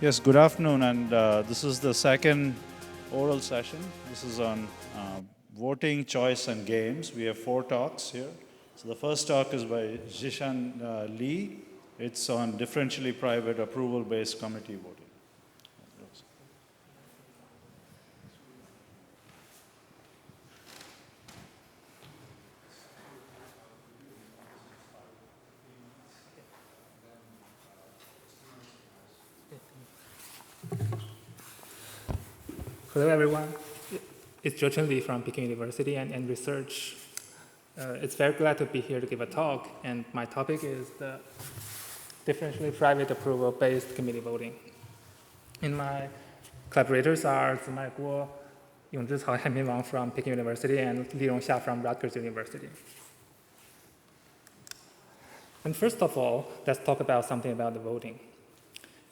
Yes, good afternoon, and this is the second oral session. This is on voting, choice, and games. We have 4 talks here. So the first talk is by Zhishan Lee. It's on differentially private approval-based committee voting. Hello, everyone. It's Zhishan Lee from Peking University and Research. It's very glad to be here to give a talk, and my topic is the differentially private approval-based committee voting. And my collaborators are Zimai Guo, Yongzhicao Hanmin Wang from Peking University, and Li Rongxia from Rutgers University. And first of all, let's talk about something about the voting.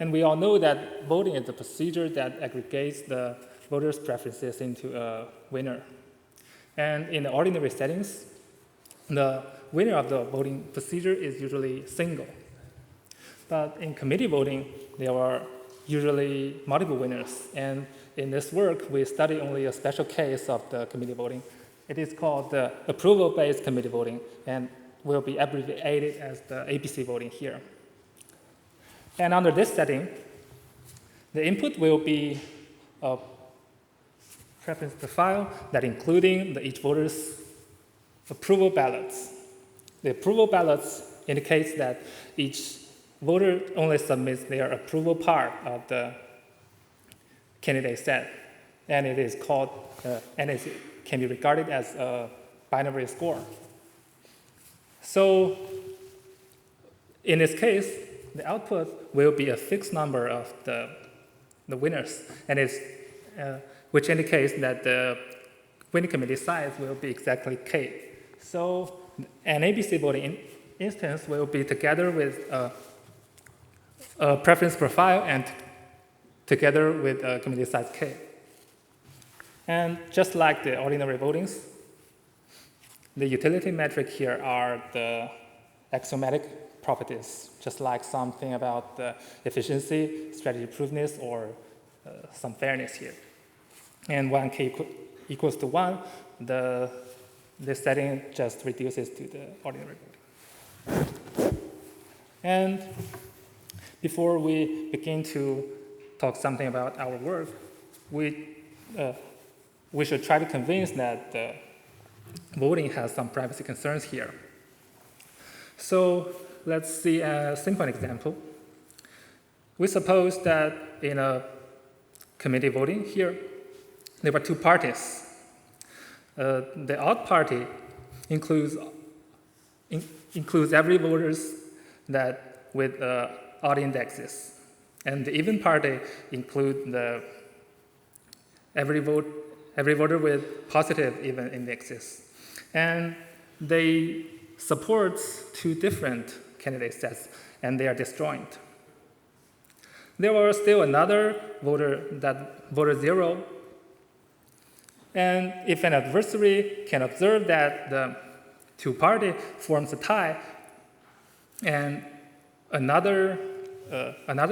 And we all know that voting is a procedure that aggregates the voters' preferences into a winner. And in the ordinary settings, the winner of the voting procedure is usually single. But in committee voting, there are usually multiple winners. And in this work, we study only a special case of the committee voting. It is called the approval-based committee voting, and will be abbreviated as the ABC voting here. And under this setting, the input will be a preference profile that including each voter's approval ballots. The approval ballots indicates that each voter only submits their approval part of the candidate set, and it is called, and it can be regarded as a binary score. So in this case, the output will be a fixed number of the winners, and which indicates that the winning committee size will be exactly K. So an ABC voting instance will be together with a preference profile and together with a committee size K. And just like the ordinary votings, the utility metric here are the axiomatic properties, just like something about the efficiency, strategy proofness, or some fairness here. And when K equals to 1, this setting just reduces to the ordinary voting. And before we begin to talk something about our work, we should try to convince that voting has some privacy concerns here. So let's see a simple example. We suppose that in a committee voting here, there were 2 parties. The odd party includes every voters that with odd indexes, and the even party include every voter with positive even indexes, and they support 2 different candidate sets, and they are disjoint. There was still another voter that voted 0. And if an adversary can observe that the 2 party forms a tie, and another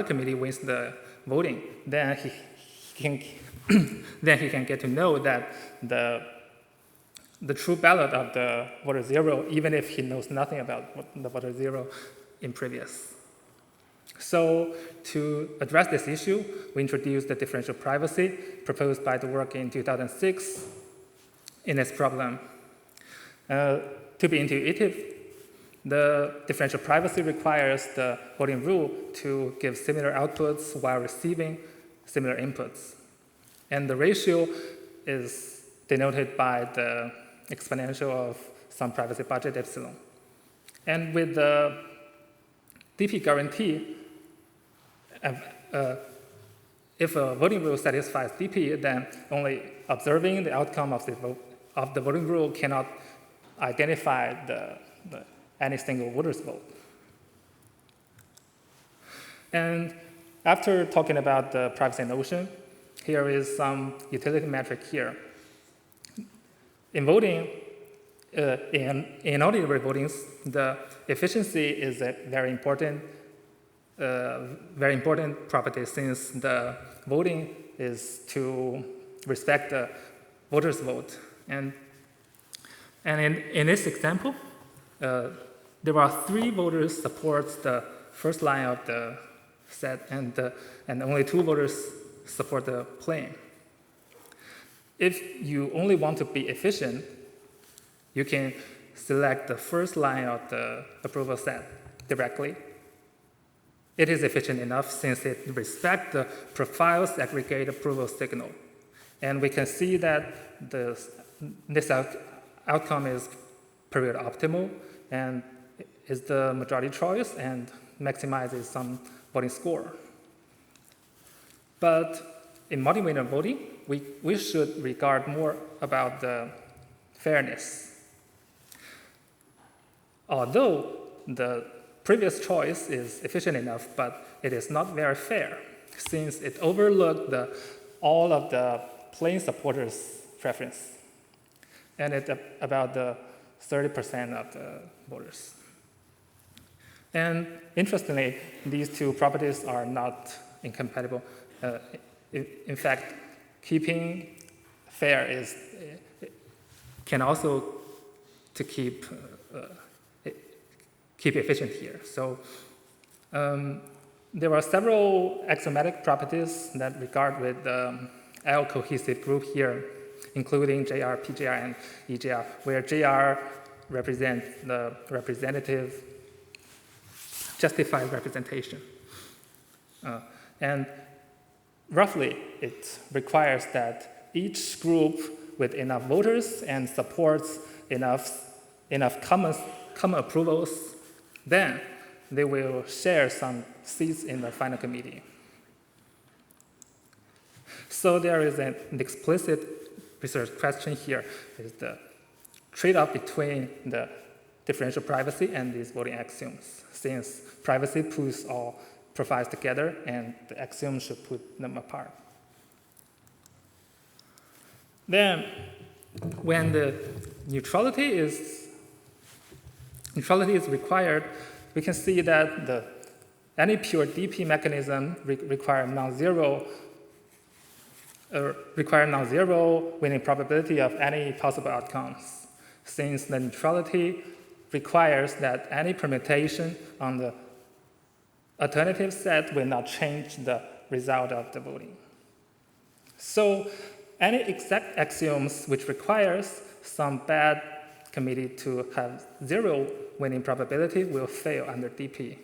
committee wins the voting, then he can get to know that the true ballot of the voter 0, even if he knows nothing about the voter 0 in previous. So to address this issue, we introduced the differential privacy proposed by the work in 2006 in this problem. To be intuitive, the differential privacy requires the voting rule to give similar outputs while receiving similar inputs. And the ratio is denoted by the exponential of some privacy budget epsilon. And with the DP guarantee, if a voting rule satisfies DP, then only observing the outcome of the voting rule cannot identify any single voter's vote. And after talking about the privacy notion, here is some utility metric here. In voting, in ordinary votings, the efficiency is very important very important property since the voting is to respect the voters' vote. And in this example, there are 3 voters supports the first line of the set, and only 2 voters support the plane. If you only want to be efficient, you can select the first line of the approval set directly. It is efficient enough since it respects the profile's aggregate approval signal. And we can see that this outcome is period optimal and is the majority choice and maximizes some voting score. But in multi-winner voting, we should regard more about the fairness. Although the previous choice is efficient enough, but it is not very fair since it overlooked all of the plane supporters' preference, and it's about the 30% of the voters. And interestingly, these 2 properties are not incompatible. In fact, keeping fair can also to keep efficient here. So there are several axiomatic properties that regard with the L cohesive group here, including JR, PJR, and EJR, where JR represents the representative justified representation. And roughly, it requires that each group with enough voters and supports enough common approvals, then they will share some seats in the final committee. So there is an explicit research question here, is the trade-off between the differential privacy and these voting axioms, since privacy puts all profiles together and the axioms should put them apart. Then, when the neutrality is required, we can see that any pure DP mechanism require non-zero winning probability of any possible outcomes, since the neutrality requires that any permutation on the alternative set will not change the result of the voting. So any exact axioms which requires some bad committee to have 0 winning probability will fail under DP.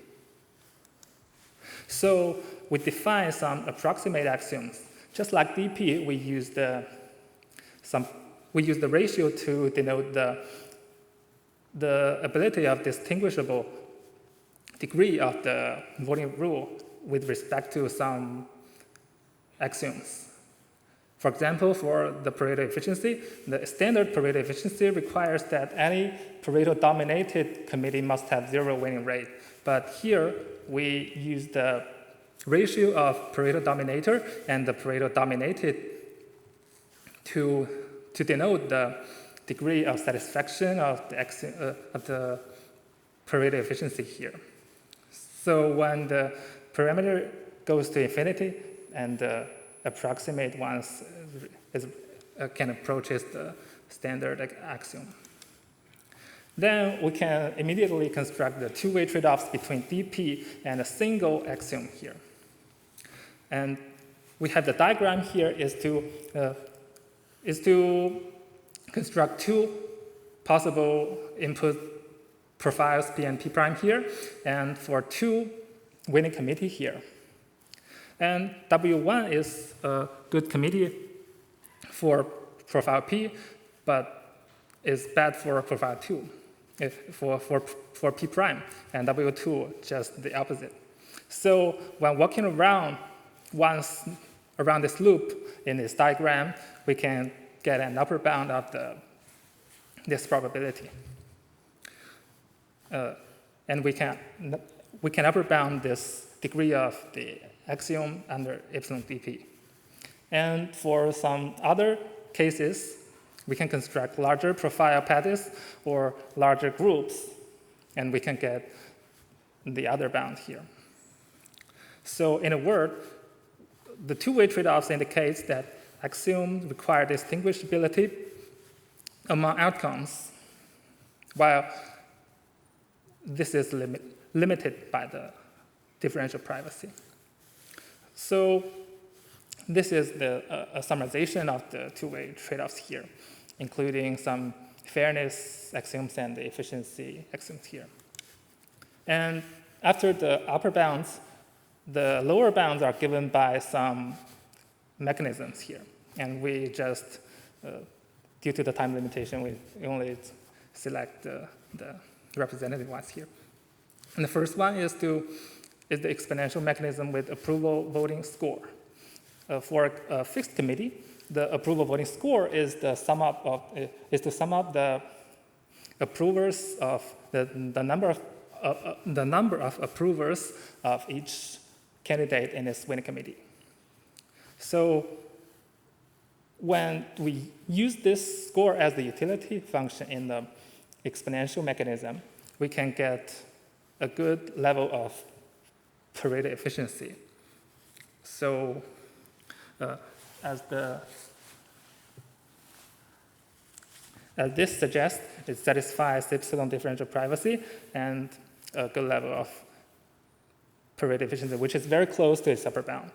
So we define some approximate axioms. Just like DP, we use the ratio to denote the ability of distinguishable degree of the voting rule with respect to some axioms. For example, for the Pareto efficiency, the standard Pareto efficiency requires that any Pareto-dominated committee must have 0 winning rate. But here, we use the ratio of Pareto-dominator and the Pareto-dominated to denote the degree of satisfaction of the Pareto efficiency here. So when the parameter goes to infinity and the approximate ones can approach the standard axiom. Then we can immediately construct the 2-way trade-offs between DP and a single axiom here. And we have the diagram here is to construct 2 possible input profiles P and P prime here, and for 2 winning committee here. And W1 is a good committee for profile P, but is bad for profile 2, for P prime, and W2 just the opposite. So when walking around once around this loop in this diagram, we can get an upper bound of this probability. And we can upper bound this degree of the axiom under epsilon dp. And for some other cases, we can construct larger profile patties or larger groups, and we can get the other bound here. So in a word, the two-way trade-offs indicates that axioms require distinguishability among outcomes, while this is limited by the differential privacy. So this is a summarization of the two-way trade-offs here, including some fairness axioms and the efficiency axioms here. And after the upper bounds, the lower bounds are given by some mechanisms here. And we just, due to the time limitation, we only select the representative ones here. And the first one is the exponential mechanism with approval voting score. For a fixed committee, the approval voting score is the sum up of the approvers of the number of approvers of each candidate in this winning committee. So when we use this score as the utility function in the exponential mechanism, we can get a good level of Pareto efficiency. So as this suggests, it satisfies epsilon differential privacy and a good level of Pareto efficiency, which is very close to its upper bound.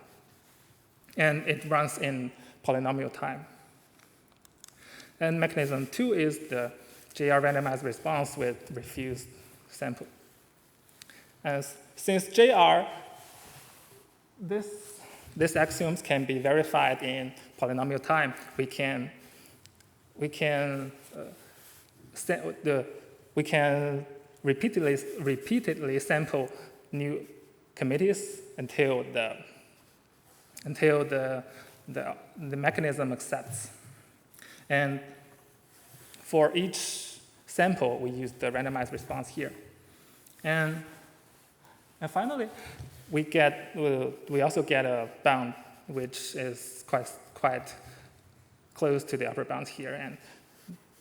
And it runs in polynomial time. And mechanism 2 is the JR randomized response with refused sample. And since JR, these axioms can be verified in polynomial time, we can repeatedly sample new committees until the mechanism accepts. And for each sample, we use the randomized response here. And finally, we also get a bound which is quite close to the upper bound here. And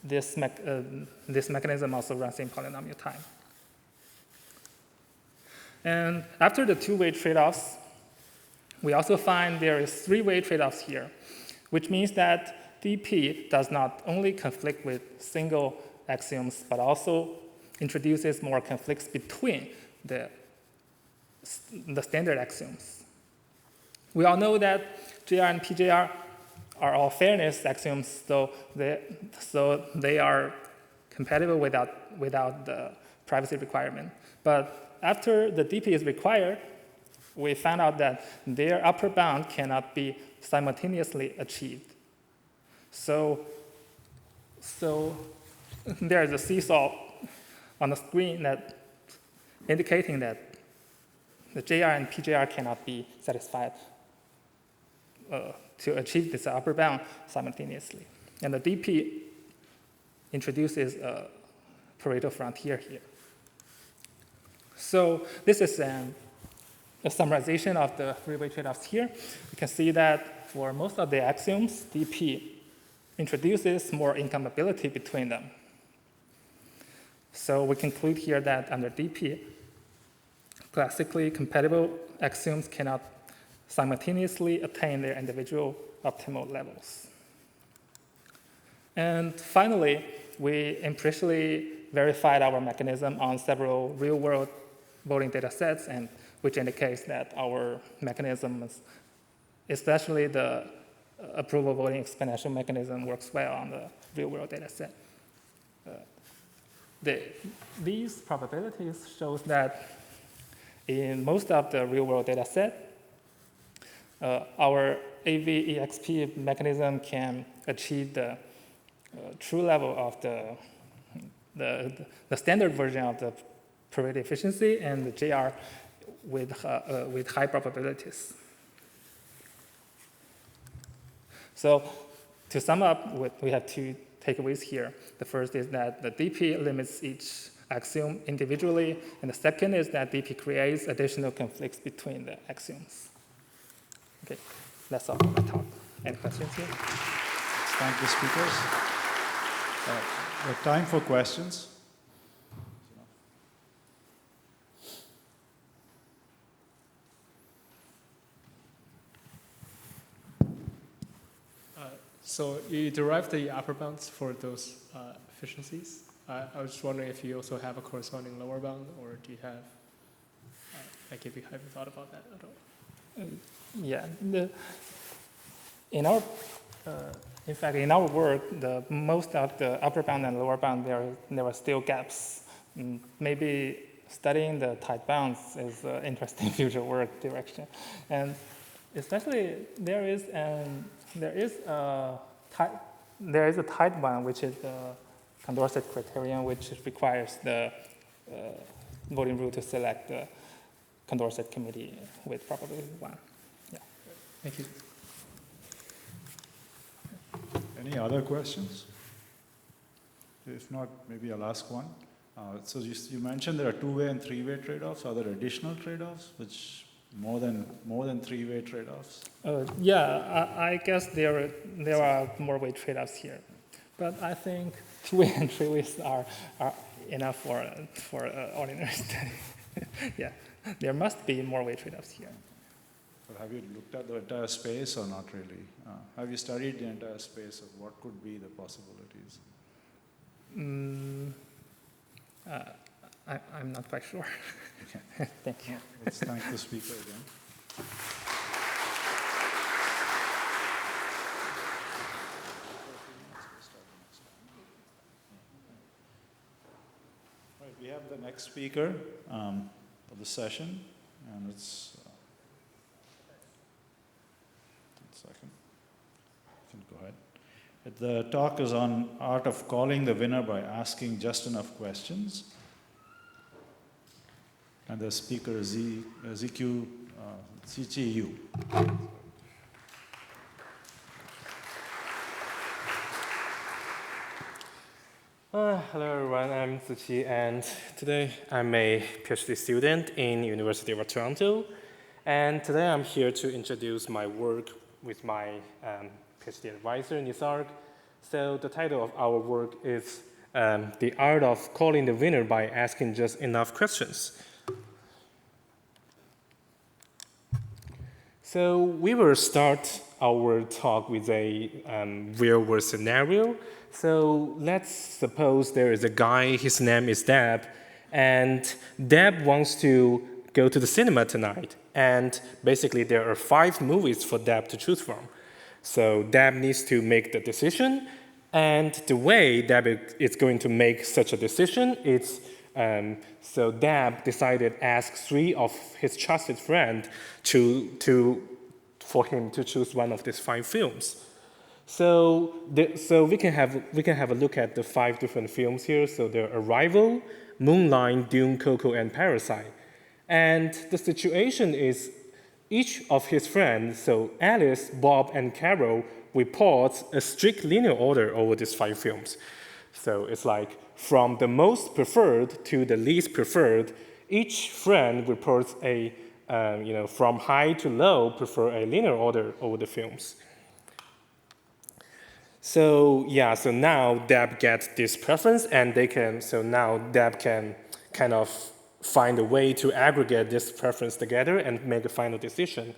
this mechanism also runs in polynomial time. And after the two-way trade-offs, we also find there is three-way trade-offs here, which means that DP does not only conflict with single axioms, but also introduces more conflicts between the standard axioms. We all know that JR and PJR are all fairness axioms, so they are compatible without the privacy requirement. But after the DP is required, we found out that their upper bound cannot be simultaneously achieved. So there is a seesaw on the screen indicating that the JR and PJR cannot be satisfied to achieve this upper bound simultaneously. And the DP introduces a Pareto frontier here. So this is a summarization of the three-way trade-offs here. You can see that for most of the axioms, DP introduces more incompatibility between them. So we conclude here that under DP, classically compatible axioms cannot simultaneously attain their individual optimal levels. And finally, we empirically verified our mechanism on several real-world voting data sets, and which indicates that our mechanisms, especially the approval voting exponential mechanism, works well on the real-world data set. These probabilities shows that in most of the real-world data set, our AV-EXP mechanism can achieve the true level of the standard version of the Pareto efficiency and the JR with high probabilities. So to sum up, we have two takeaways here. The first is that the DP limits each axiom individually, and the second is that DP creates additional conflicts between the axioms. Okay, that's all for my talk. Any questions here? Thank the speakers. We have time for questions. So you derive the upper bounds for those efficiencies. I was just wondering if you also have a corresponding lower bound, or do you have, like if you haven't thought about that at all? Yeah. In our, in fact, in our work, most of the upper bound and lower bound, there are still gaps. Maybe studying the tight bounds is an interesting future work direction, and especially there is a tight one, which is the Condorcet criterion, which requires the voting rule to select the Condorcet committee with probability 1. Yeah. Thank you. Any other questions? If not, maybe I'll ask one. So you mentioned there are two-way and three-way trade-offs. Are there additional trade-offs, which more than three-way trade-offs? Yeah, I guess there are more way trade-offs here, but I think two-way and three-ways are enough for ordinary study. Yeah, there must be more way trade-offs here. But have you looked at the entire space or not really? Have you studied the entire space of what could be the possibilities? I'm not quite sure. Okay. Thank you. Let's thank the speaker again. Right, we have the next speaker of the session, and it's. One second. You can go ahead. The talk is on art of calling the winner by asking just enough questions. And the speaker is CCU. Hello everyone, I'm Ziqi, and today I'm a PhD student in University of Toronto. And today I'm here to introduce my work with my PhD advisor, Nisarg. So the title of our work is The Art of Calling the Winner by Asking Just Enough Questions. So we will start our talk with a real-world scenario. So let's suppose there is a guy, his name is Deb, and Deb wants to go to the cinema tonight. And basically there are 5 movies for Deb to choose from. So Deb needs to make the decision, and the way Deb is going to make such a decision is so Deb decided to ask 3 of his trusted friends for him to choose one of these 5 films. So we can have a look at the 5 different films here. So there are Arrival, Moonlight, Dune, Coco, and Parasite. And the situation is each of his friends, so Alice, Bob, and Carol, reports a strict linear order over these 5 films. So it's like from the most preferred to the least preferred, each friend reports a, from high to low, prefer a linear order over the films. So yeah, so now Deb gets this preference, and now Deb can kind of find a way to aggregate this preference together and make a final decision.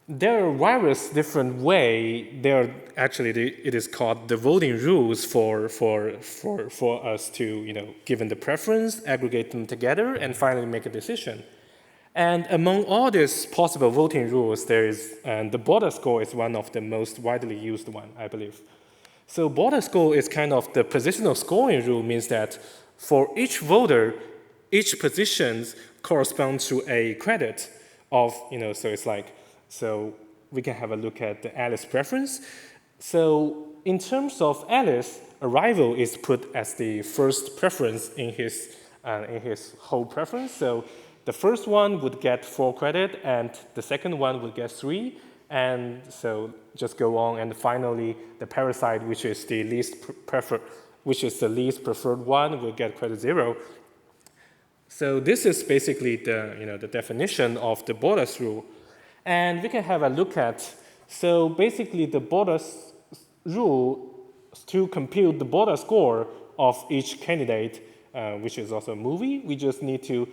There are various different ways. It is called the voting rules for us to, given the preference, aggregate them together and finally make a decision. And among all these possible voting rules, there is, the border score is one of the most widely used one, I believe. So border score is kind of the positional scoring rule, means that for each voter, each position corresponds to a credit of, so it's like, so we can have a look at the Alice preference. So in terms of Alice, Arrival is put as the first preference in his whole preference. So the first one would get 4 credit, and the second one would get 3. And so just go on, and finally the Parasite, which is the least preferred one, will get credit 0. So this is basically the definition of the borders rule. And we can have a look at, so basically the borders rule to compute the border score of each candidate, which is also a movie, we just need to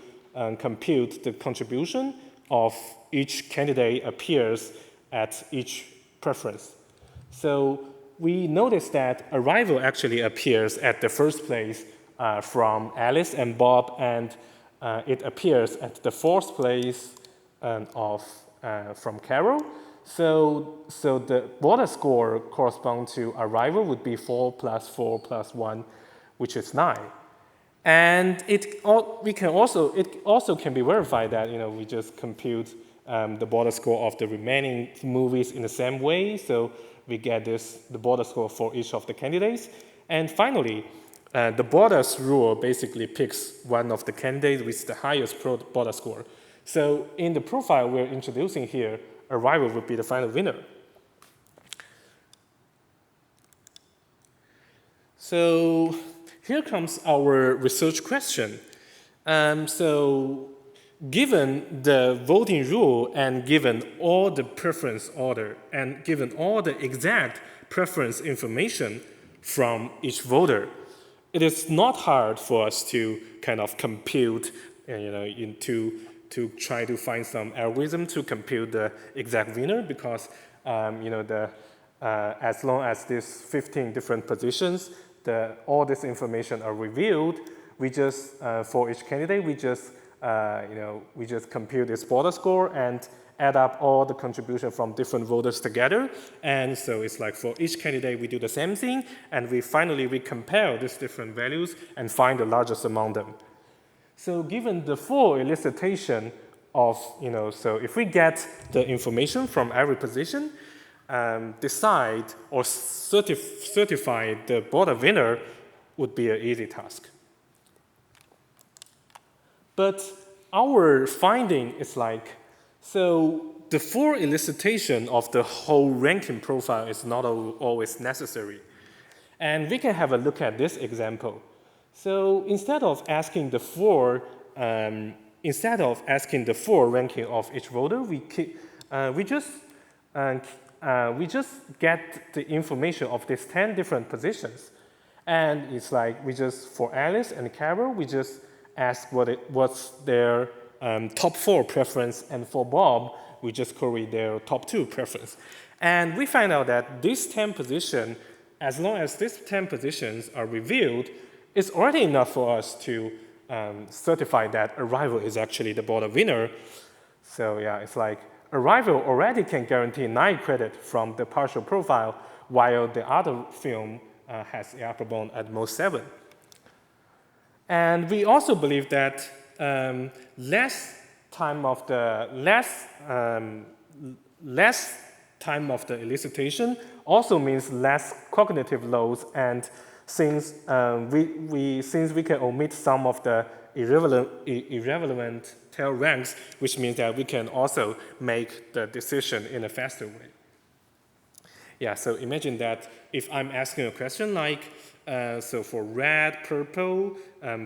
compute the contribution of each candidate appears at each preference. So we noticed that arrival actually appears at the first place from Alice and Bob, and it appears at the fourth place from Carol. So the border score corresponding to arrival would be 4 plus 4 plus 1, which is 9. And it also can be verified that we just compute the border score of the remaining movies in the same way. So we get the border score for each of the candidates. And finally, the borders rule basically picks one of the candidates with the highest border score. So in the profile we're introducing here, arrival would be the final winner. So here comes our research question. So given the voting rule and given all the preference order and given all the exact preference information from each voter, it is not hard for us to kind of compute, to try to find some algorithm to compute the exact winner, because as long as these 15 different positions, all this information are revealed, we just for each candidate we just compute this border score and add up all the contribution from different voters together. And so it's like for each candidate we do the same thing, and we compare these different values and find the largest among them. So given the full elicitation of, so if we get the information from every position, decide or certify the border winner would be an easy task. But our finding is so the full elicitation of the whole ranking profile is not always necessary. And we can have a look at this example. So instead of asking the full ranking of each voter, we just get the information of these 10 different positions. And it's for Alice and Carol, we just ask what's their top 4 preference, and for Bob, we just query their top 2 preference. And we find out that these 10 positions, as long as these 10 positions are revealed, it's already enough for us to certify that arrival is actually the border winner. So yeah, it's arrival already can guarantee 9 credit from the partial profile, while the other film has the upper bound at most 7. And we also believe that less time of the elicitation also means less cognitive loads, and since we can omit some of the irrelevant tail ranks, which means that we can also make the decision in a faster way. Yeah, so imagine that if I'm asking a question so for red, purple,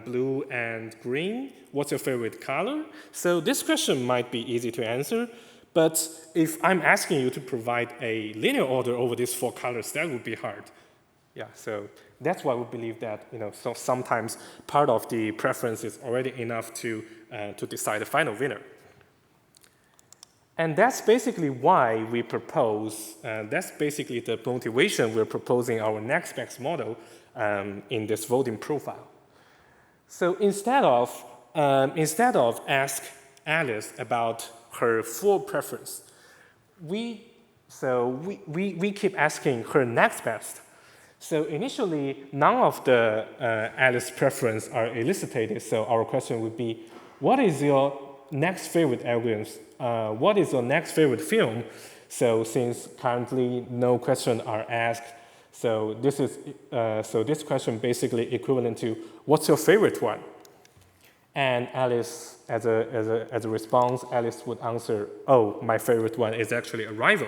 blue, and green, what's your favorite color? So this question might be easy to answer, but if I'm asking you to provide a linear order over these 4 colors, that would be hard. Yeah, so that's why we believe that so sometimes part of the preference is already enough to decide the final winner. And that's basically why we propose, that's basically the motivation we're proposing our next best model in this voting profile. So instead of ask Alice about her full preference, we keep asking her next best. So initially, none of the Alice preference are elicited. So our question would be, what is your next favorite algorithms? What is your next favorite film? So since currently no questions are asked, so this question basically equivalent to what's your favorite one? And Alice, as a response, Alice would answer, oh, my favorite one is actually Arrival.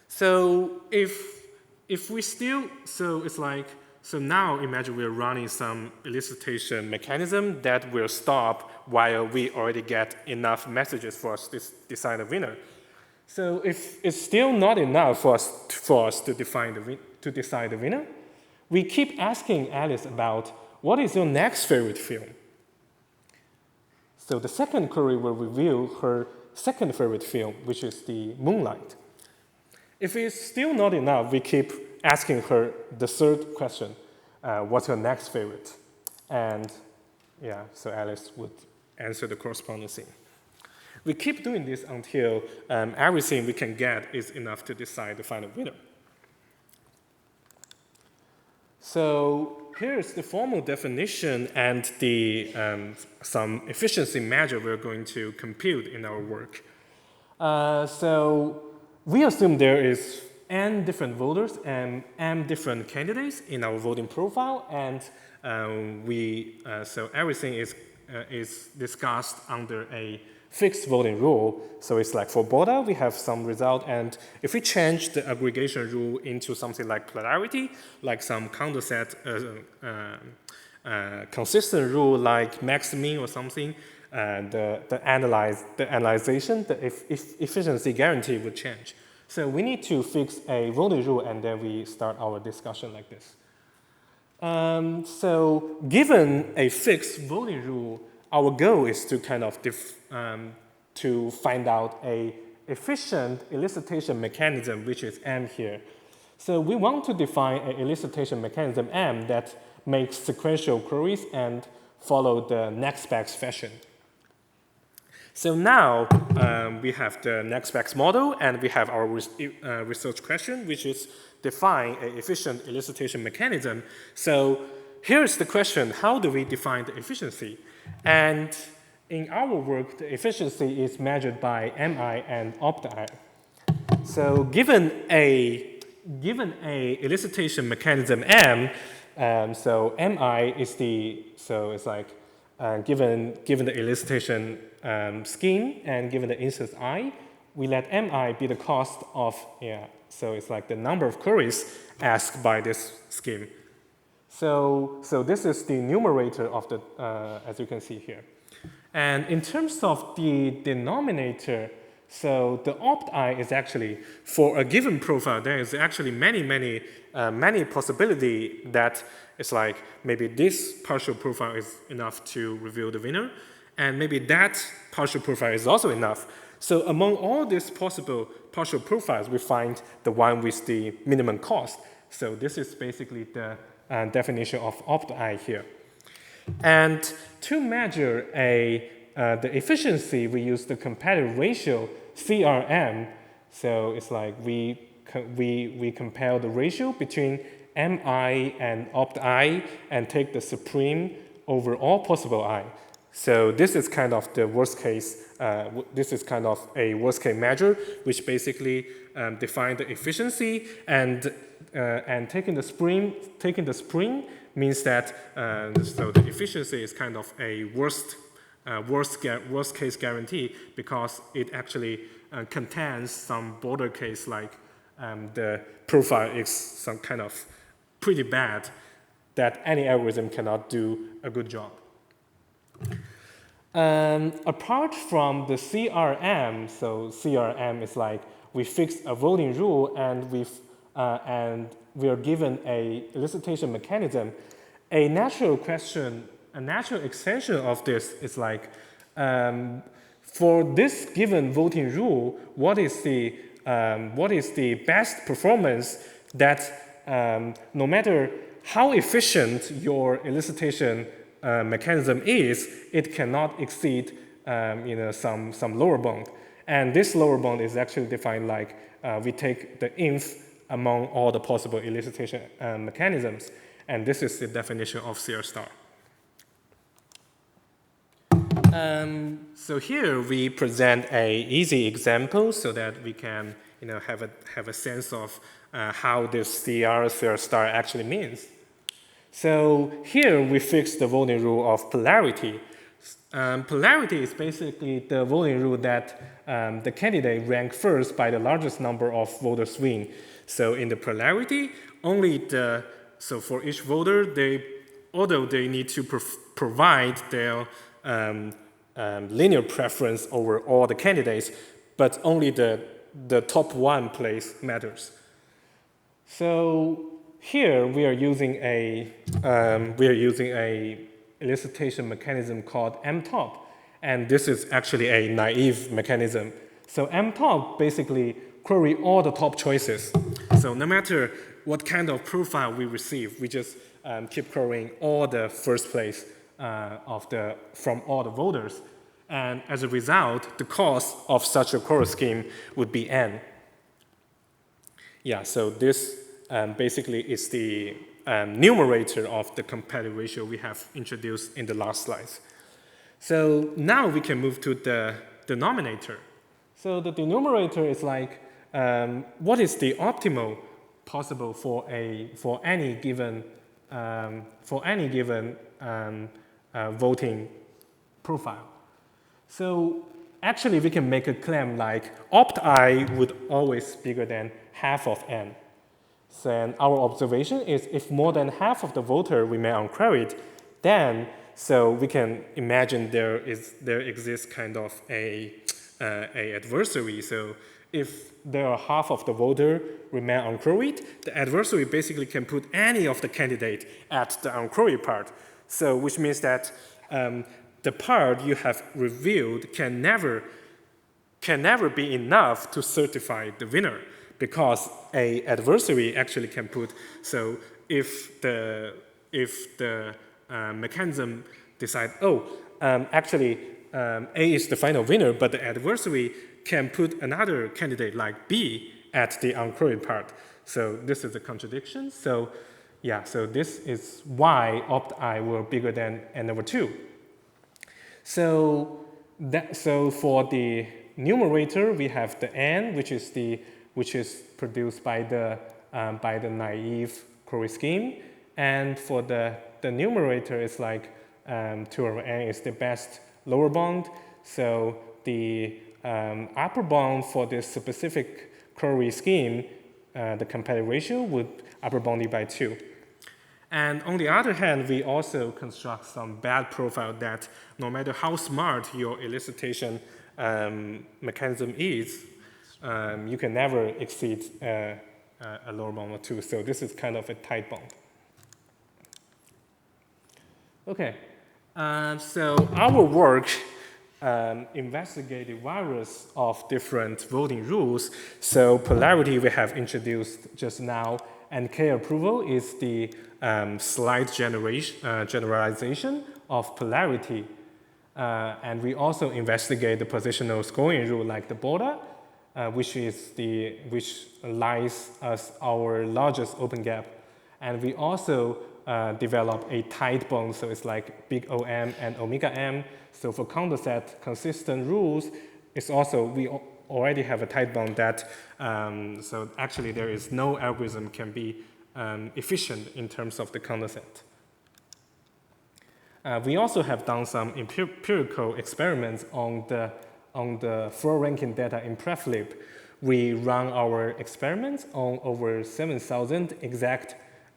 So if we still, so now imagine we're running some elicitation mechanism that will stop while we already get enough messages for us to decide a winner. So if it's still not enough for us to decide the winner, we keep asking Alice about what is your next favorite film. So the second query will reveal her second favorite film, which is the Moonlight. If it's still not enough, we keep asking her the third question, what's your next favorite? And yeah, so Alice would answer the corresponding thing. We keep doing this until everything we can get is enough to decide the final winner. So here's the formal definition and the some efficiency measure we're going to compute in our work. So we assume there is n different voters and m different candidates in our voting profile, and so everything is discussed under a fixed voting rule. So it's like for BODA, we have some result, and if we change the aggregation rule into something like plurality, like some counter set consistent rule like max min or something, the analyzation, the efficiency guarantee would change. So we need to fix a voting rule, and then we start our discussion like this. So given a fixed voting rule, our goal is to kind of to find out a efficient elicitation mechanism, which is M here. So we want to define an elicitation mechanism M that makes sequential queries and follow the next best fashion. So now we have the next best model, and we have our research question, which is define an efficient elicitation mechanism. So here's the question: how do we define the efficiency? And in our work, the efficiency is measured by MI and opt-I. So given a elicitation mechanism M, so MI is it's like given the elicitation scheme and given the instance I, we let MI be the cost of, so it's like the number of queries asked by this scheme. So this is the numerator of the, as you can see here. And in terms of the denominator, so the opt-I is actually, for a given profile, there is actually many possibility that it's like maybe this partial profile is enough to reveal the winner, and maybe that partial profile is also enough. So among all these possible partial profiles, we find the one with the minimum cost. So this is basically the definition of opt-I here. And to measure the efficiency, we use the comparative ratio CRM. So it's like we compare the ratio between MI and opt-I and take the supreme over all possible I. So this is kind of the worst case. This is kind of a worst case measure, which basically define the efficiency, and taking the spring means that so the efficiency is kind of a worst case guarantee, because it actually contains some border case, like the profile is some kind of pretty bad that any algorithm cannot do a good job. Apart from the CRM, so CRM is like we fix a voting rule and we are given a elicitation mechanism. A natural extension of this is like, for this given voting rule, what is the best performance that no matter how efficient your elicitation mechanism is, it cannot exceed some lower bound. And this lower bound is actually defined like we take the inf among all the possible elicitation mechanisms. And this is the definition of CR star. So here we present a easy example so that we can have a sense of how this CR star actually means. So here we fix the voting rule of polarity. Polarity is basically the voting rule that the candidate rank first by the largest number of voters win. So in the polarity, so for each voter, although they need to provide their linear preference over all the candidates, but only the top one place matters. So here we are using a elicitation mechanism called mtop, and this is actually a naive mechanism. So mtop basically query all the top choices. So no matter what kind of profile we receive, we just keep querying all the first place from all the voters. And as a result, the cost of such a query scheme would be n. Yeah, so this basically is the numerator of the competitive ratio we have introduced in the last slides. So now we can move to the denominator. So the denominator is like, what is the optimal possible for any given voting profile? So actually, we can make a claim like opt-I would always be bigger than half of n. So our observation is if more than half of the voter remain unqueried, then so we can imagine there exists kind of a adversary. So if there are half of the voter remain unqueried, the adversary basically can put any of the candidate at the unqueried part. So which means that the part you have revealed can never be enough to certify the winner, because a adversary actually can put, so if the mechanism decide, actually A is the final winner, but the adversary can put another candidate like B at the unqueried part. So this is a contradiction. So yeah, so this is why opt-I were bigger than n over 2. So for the numerator, we have the n, which is produced by the naive query scheme, and for the numerator, it's like 2 over n is the best lower bound. So the upper bound for this specific query scheme, the competitive ratio would upper bound it by 2. And on the other hand, we also construct some bad profile that no matter how smart your elicitation mechanism is, you can never exceed a lower bound of 2. So this is kind of a tight bound. Okay, so our work investigated various of different voting rules. So polarity we have introduced just now, and K-approval is the slight generalization of polarity. And we also investigate the positional scoring rule like the border, which lies as our largest open gap. And we also develop a tight bound, so it's like big OM and omega M. So for counter set consistent rules, it's also, we already have a tight bound that, so actually there is no algorithm can be efficient in terms of the counter set. We also have done some empirical experiments on the floor ranking data in preflip. We run our experiments on over 7,000 exact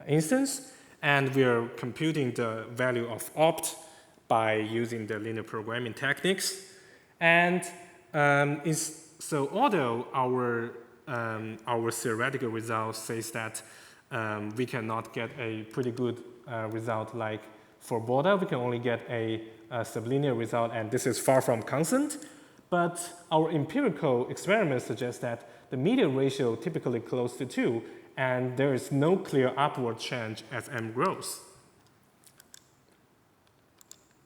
instances, and we are computing the value of opt by using the linear programming techniques. And so although our theoretical result says that we cannot get a pretty good result like for border, we can only get a sublinear result, and this is far from constant. But our empirical experiments suggest that the median ratio typically close to 2, and there is no clear upward change as m grows.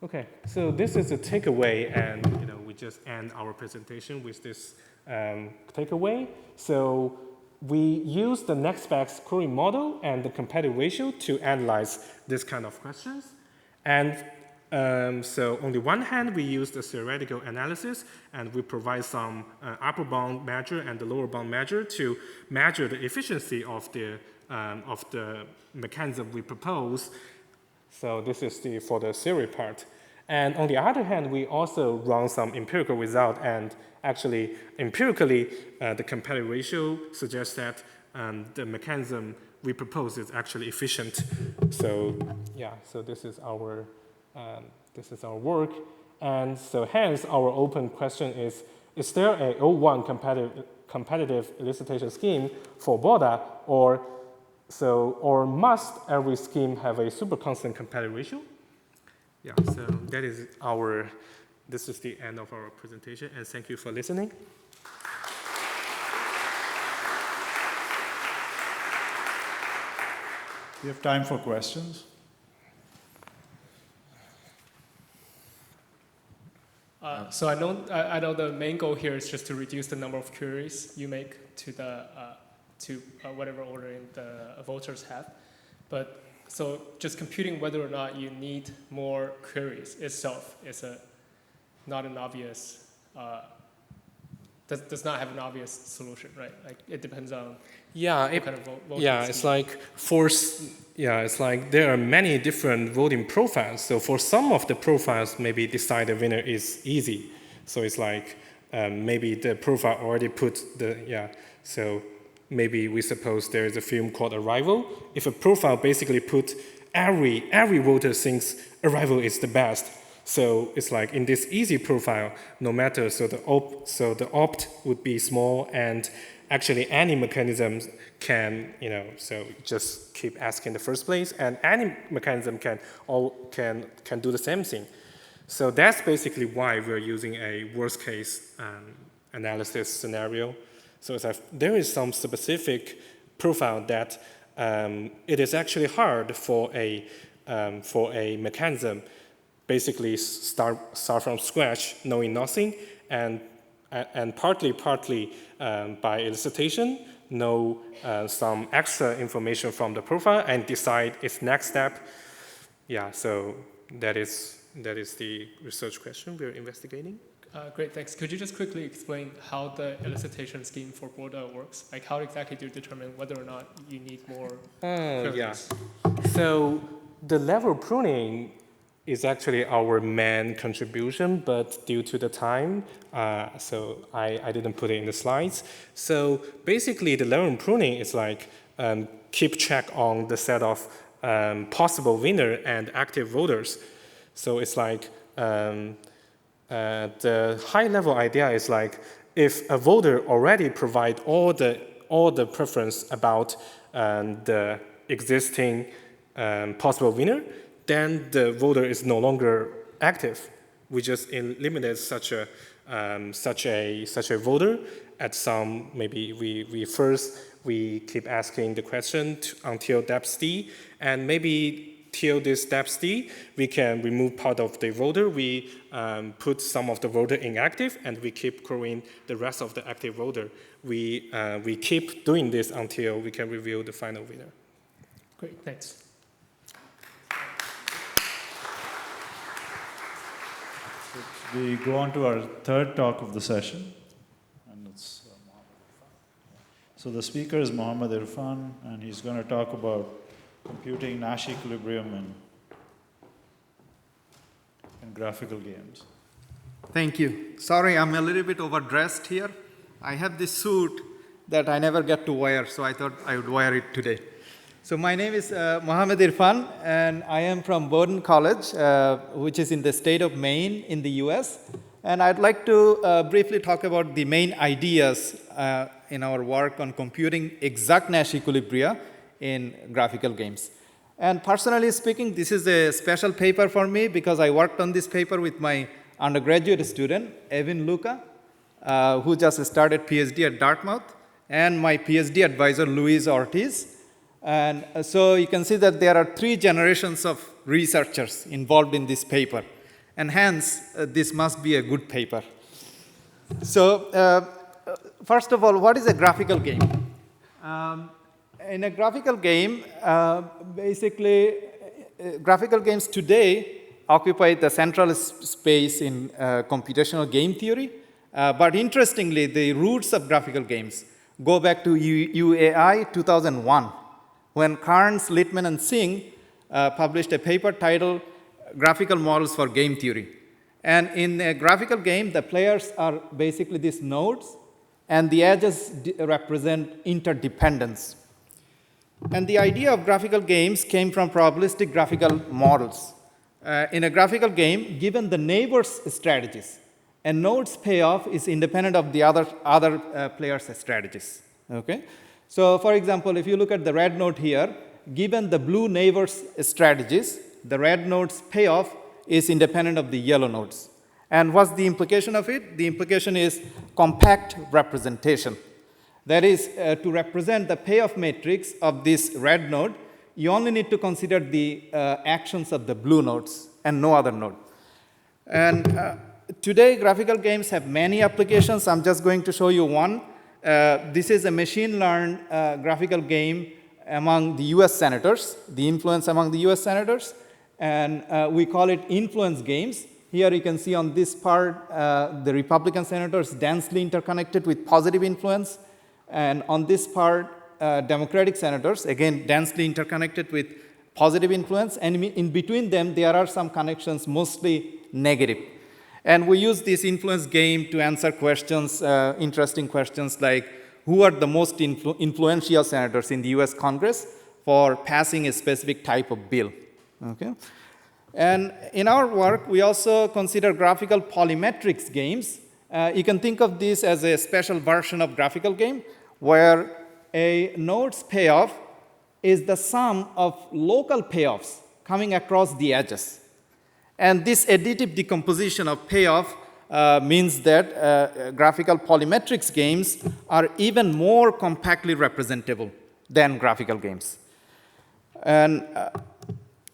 Okay, so this is a takeaway, and we just end our presentation with this takeaway. So we use the next best query model and the competitive ratio to analyze this kind of questions. And so on the one hand, we use the theoretical analysis, and we provide some upper bound measure and the lower bound measure to measure the efficiency of the mechanism we propose. So this is for the theory part. And on the other hand, we also run some empirical result, and actually empirically, the competitive ratio suggests that the mechanism we propose is actually efficient. So yeah, so this is our work. And so hence our open question is there a O1 competitive elicitation scheme for BODA, or must every scheme have a super constant competitive ratio? Yeah, so this is the end of our presentation, and thank you for listening. We have time for questions. So I know the main goal here is just to reduce the number of queries you make to the whatever ordering the voters have, but so just computing whether or not you need more queries itself is not an obvious does not have an obvious solution, right? Like it depends on what kind of voting. Yeah, it's like it's like there are many different voting profiles. So for some of the profiles, maybe decide the winner is easy. So it's like maybe the profile already put So maybe we suppose there is a film called Arrival. If a profile basically put every voter thinks Arrival is the best. So it's like in this easy profile, no matter, so the opt would be small, and actually any mechanism can, so just keep asking the first place, and any mechanism can do the same thing. So that's basically why we're using a worst case analysis scenario. So it's like there is some specific profile that it is actually hard for a mechanism basically start from scratch, knowing nothing, and partly by elicitation, know some extra information from the profile and decide its next step. Yeah, so that is the research question we're investigating. Great, thanks. Could you just quickly explain how the elicitation scheme for Borda works? Like how exactly do you determine whether or not you need more queries? So the level pruning is actually our main contribution, but due to the time, so I didn't put it in the slides. So basically, the level pruning is like keep check on the set of possible winner and active voters. So it's like the high-level idea is like if a voter already provide all the preference about the existing possible winner, then the voter is no longer active. We just eliminate such a voter at some, maybe we keep asking the question until depth D, and maybe till this depth D, we can remove part of the voter. We put some of the voter inactive, and we keep growing the rest of the active voter. We keep doing this until we can reveal the final winner. Great, thanks. We go on to our third talk of the session, and it's so the speaker is Mohammed Irfan, and he's going to talk about computing Nash equilibrium in graphical games. Thank you. Sorry, I'm a little bit overdressed here. I have this suit that I never get to wear, so I thought I would wear it today. So my name is Mohammed Irfan, and I am from Bowdoin College, which is in the state of Maine in the US. And I'd like to briefly talk about the main ideas in our work on computing exact Nash equilibria in graphical games. And personally speaking, this is a special paper for me because I worked on this paper with my undergraduate student, Evan Luca, who just started PhD at Dartmouth, and my PhD advisor, Luis Ortiz. And so you can see that there are 3 generations of researchers involved in this paper. And hence, this must be a good paper. So first of all, what is a graphical game? In a graphical game, basically, graphical games today occupy the central space in computational game theory. But interestingly, the roots of graphical games go back to UAI 2001, when Carnes, Littman, and Singh published a paper titled Graphical Models for Game Theory. And in a graphical game, the players are basically these nodes, and the edges represent interdependence. And the idea of graphical games came from probabilistic graphical models. In a graphical game, given the neighbor's strategies, a node's payoff is independent of the other players' strategies. Okay? So for example, if you look at the red node here, given the blue neighbor's strategies, the red node's payoff is independent of the yellow nodes. And what's the implication of it? The implication is compact representation. That is, to represent the payoff matrix of this red node, you only need to consider the actions of the blue nodes and no other node. And today, graphical games have many applications. I'm just going to show you one. This is a machine-learned graphical game among the US senators, the influence among the US senators. And we call it influence games. Here you can see on this part, the Republican senators densely interconnected with positive influence. And on this part, Democratic senators, again, densely interconnected with positive influence. And in between them, there are some connections, mostly negative. And we use this influence game to answer questions, interesting questions like, who are the most influential senators in the US Congress for passing a specific type of bill? Okay. And in our work, we also consider graphical polymetrics games. You can think of this as a special version of graphical game where a node's payoff is the sum of local payoffs coming across the edges. And this additive decomposition of payoff means that graphical polymetrics games are even more compactly representable than graphical games. And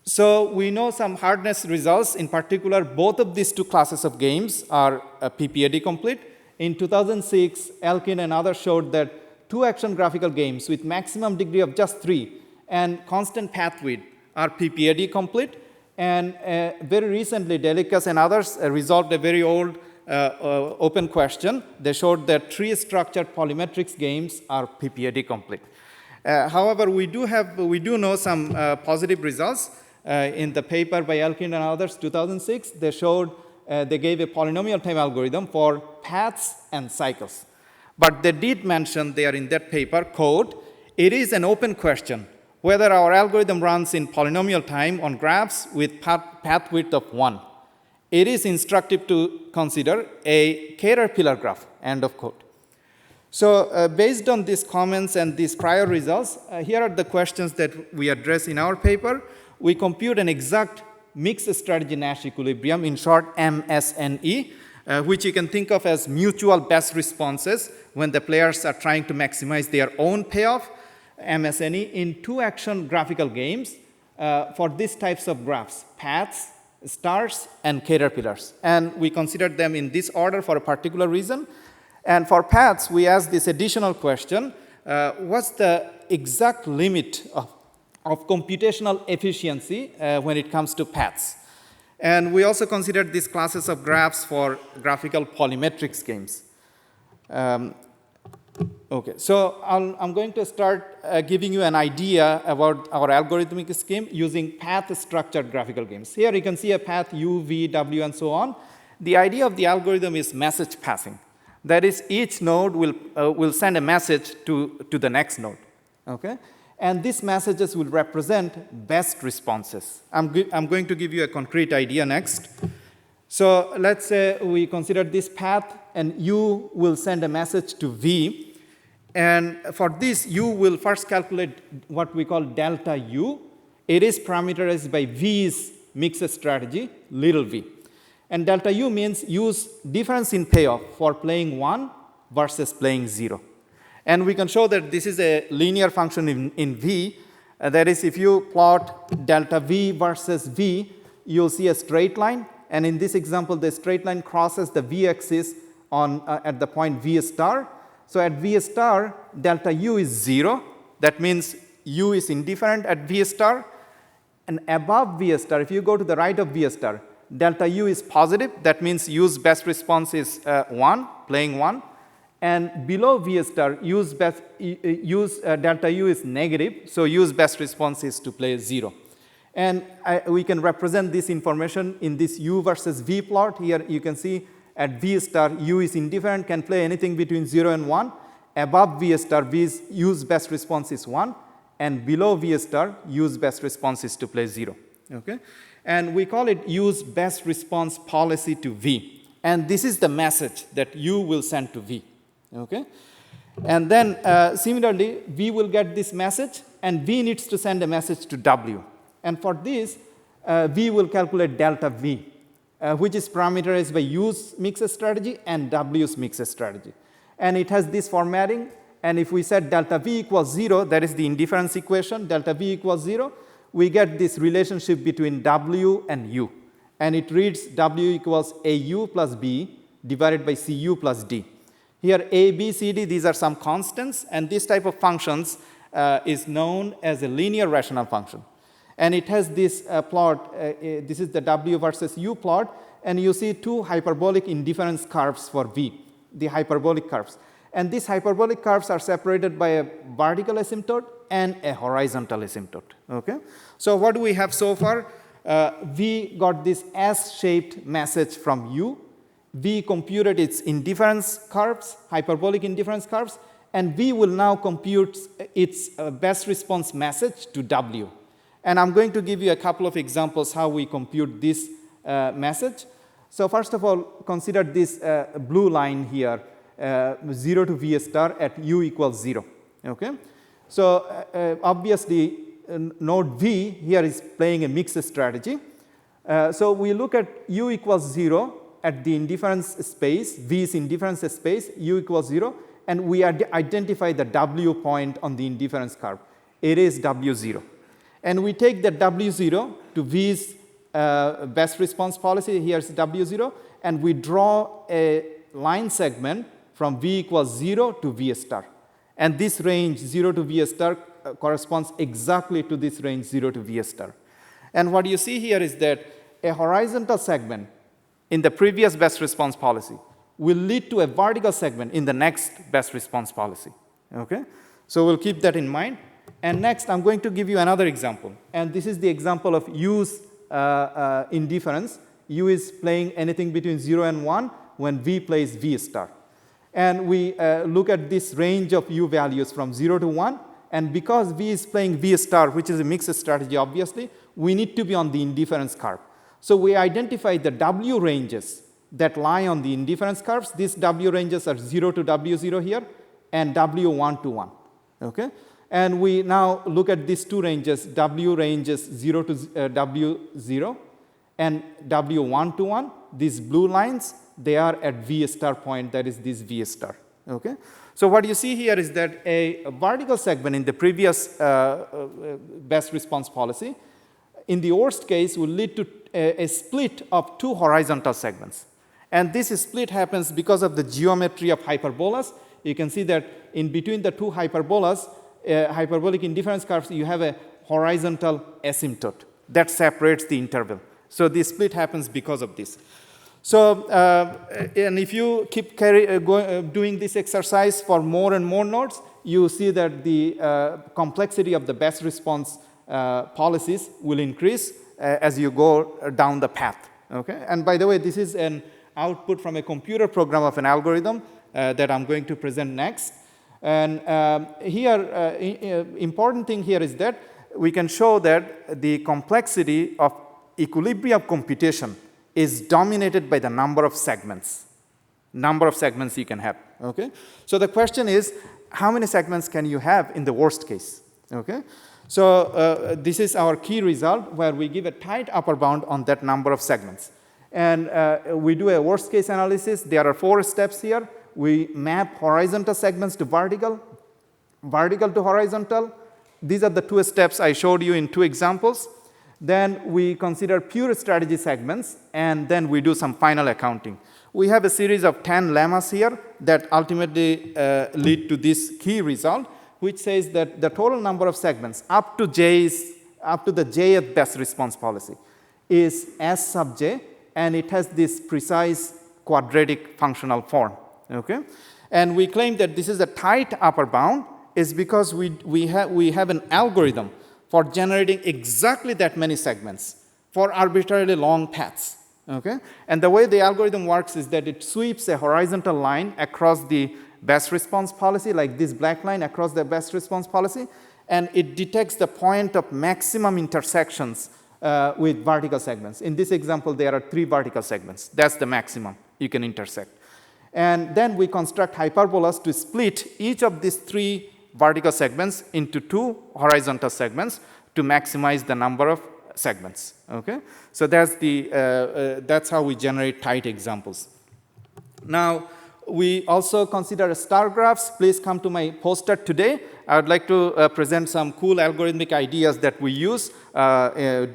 so we know some hardness results. In particular, both of these two classes of games are PPAD complete. In 2006, Elkin and others showed that two-action graphical games with maximum degree of just 3 and constant path width are PPAD complete. And very recently, Delikas and others resolved a very old open question. They showed that tree-structured polymetrics games are PPAD complete. However, we do know some positive results. In the paper by Elkin and others, 2006, they showed they gave a polynomial time algorithm for paths and cycles. But they did mention there in that paper, quote, it is an open question whether our algorithm runs in polynomial time on graphs with path width of 1. It is instructive to consider a caterpillar graph, end of quote. So based on these comments and these prior results, here are the questions that we address in our paper. We compute an exact mixed strategy Nash equilibrium, in short MSNE, which you can think of as mutual best responses when the players are trying to maximize their own payoff, MSNE, in two-action graphical games for these types of graphs, paths, stars, and caterpillars. And we considered them in this order for a particular reason. And for paths, we asked this additional question, what's the exact limit of computational efficiency when it comes to paths? And we also considered these classes of graphs for graphical polymetrics games. Okay, so I'm going to start giving you an idea about our algorithmic scheme using path-structured graphical games. Here you can see a path U, V, W, and so on. The idea of the algorithm is message passing. That is, each node will send a message to the next node. Okay? And these messages will represent best responses. I'm going to give you a concrete idea next. So let's say we consider this path, and U will send a message to V. And for this, U will first calculate what we call delta U. It is parameterized by V's mixed strategy, little v. And delta U means use difference in payoff for playing 1 versus playing 0. And we can show that this is a linear function in V. That is, if you plot delta V versus V, you'll see a straight line. And in this example, the straight line crosses the V-axis at the point V star. So at V star, delta U is 0. That means U is indifferent at V star. And above V star, if you go to the right of V star, delta U is positive. That means U's best response is 1, playing 1. And below V star, delta U is negative. So U's best response is to play 0. And we can represent this information in this U versus V plot. Here you can see at V star, U is indifferent, can play anything between 0 and 1. Above V star, U's best response is 1. And below V star, U's best response is to play 0. Okay? And we call it U's best response policy to V. And this is the message that U will send to V. Okay? And then similarly, V will get this message, and V needs to send a message to W. And for this, V will calculate delta V, which is parameterized by U's mixed strategy and W's mixed strategy. And it has this formatting, and if we set delta V equals 0, that is the indifference equation, delta V equals 0, we get this relationship between W and U. And it reads W equals AU plus B divided by CU plus D. Here A, B, C, D, these are some constants, and this type of functions is known as a linear rational function. And it has this plot, this is the W versus U plot, and you see two hyperbolic indifference curves for V, the hyperbolic curves. And these hyperbolic curves are separated by a vertical asymptote and a horizontal asymptote. Okay? So what do we have so far? We got this S-shaped message from U. We computed its indifference curves, hyperbolic indifference curves, and we will now compute its best response message to W. And I'm going to give you a couple of examples how we compute this message. So first of all, consider this blue line here, 0 to V star at U equals 0. Okay? So obviously, node V here is playing a mixed strategy. So we look at U equals 0 at the indifference space, V is indifference space, U equals 0, and we identify the W point on the indifference curve. It is W0. And we take the W0 to V's best response policy, here's W0, and we draw a line segment from V equals 0 to V star. And this range 0 to V star corresponds exactly to this range 0 to V star. And what you see here is that a horizontal segment in the previous best response policy will lead to a vertical segment in the next best response policy. Okay? So we'll keep that in mind. And next, I'm going to give you another example. And this is the example of U's indifference. U is playing anything between 0 and 1 when V plays V star. And we look at this range of U values from 0 to 1. And because V is playing V star, which is a mixed strategy, obviously, we need to be on the indifference curve. So we identify the W ranges that lie on the indifference curves. These W ranges are 0 to W0 here and W1 to 1. Okay? And we now look at these two ranges, W ranges 0 to W0 and W1 to 1. These blue lines, they are at V star point, that is this V star. Okay? So what you see here is that a vertical segment in the previous best response policy, in the worst case, will lead to a split of two horizontal segments. And this split happens because of the geometry of hyperbolas. You can see that in between the two hyperbolas, hyperbolic indifference curves, you have a horizontal asymptote that separates the interval. So the split happens because of this. So, and if you keep doing this exercise for more and more nodes, you see that the complexity of the best response policies will increase as you go down the path. Okay? And by the way, this is an output from a computer program of an algorithm that I'm going to present next. And here, important thing here is that we can show that the complexity of equilibrium computation is dominated by the number of segments you can have. Okay? So the question is, how many segments can you have in the worst case? Okay? So this is our key result where we give a tight upper bound on that number of segments. And we do a worst case analysis. There are 4 steps here. We map horizontal segments to vertical, vertical to horizontal. These are the 2 steps I showed you in 2 examples. Then we consider pure strategy segments, and then we do some final accounting. We have a series of 10 lemmas here that ultimately lead to this key result, which says that the total number of segments up to the jth best response policy is S sub j, and it has this precise quadratic functional form. Okay? And we claim that this is a tight upper bound is because we have an algorithm for generating exactly that many segments for arbitrarily long paths. Okay? And the way the algorithm works is that it sweeps a horizontal line across the best response policy, like this black line across the best response policy, and it detects the point of maximum intersections with vertical segments. In this example, there are 3 vertical segments. That's the maximum you can intersect. And then we construct hyperbolas to split each of these 3 vertical segments into 2 horizontal segments to maximize the number of segments. Okay? So that's how we generate tight examples. Now, we also consider star graphs. Please come to my poster today. I would like to present some cool algorithmic ideas that we use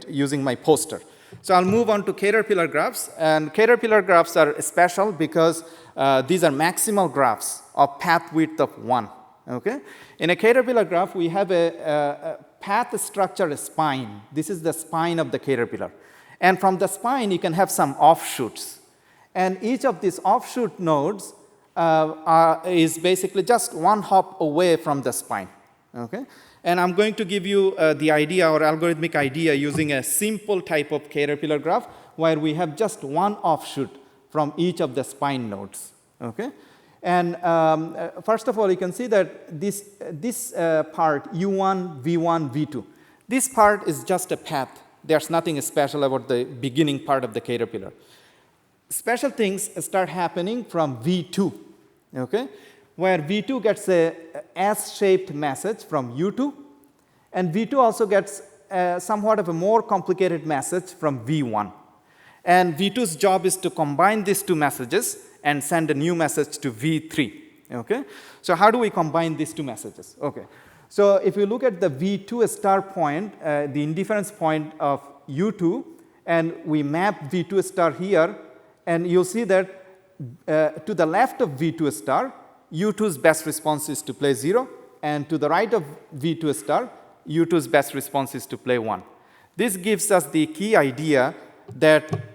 using my poster. So I'll move on to caterpillar graphs. And caterpillar graphs are special because these are maximal graphs of path width of 1. Okay? In a caterpillar graph, we have a path structure spine. This is the spine of the caterpillar. And from the spine, you can have some offshoots. And each of these offshoot nodes is basically just one hop away from the spine. Okay? And I'm going to give you the idea or algorithmic idea using a simple type of caterpillar graph where we have just one offshoot from each of the spine nodes. Okay? And first of all, you can see that this part, U1, V1, V2, this part is just a path. There's nothing special about the beginning part of the caterpillar. Special things start happening from V2, okay? Where V2 gets a S-shaped message from U2, and V2 also gets somewhat of a more complicated message from V1. And V2's job is to combine these two messages and send a new message to V3, okay? So how do we combine these two messages? Okay, so if you look at the V2 star point, the indifference point of U2, and we map V2 star here, and you'll see that to the left of V2 star, U2's best response is to play 0, and to the right of V2 star, U2's best response is to play 1. This gives us the key idea that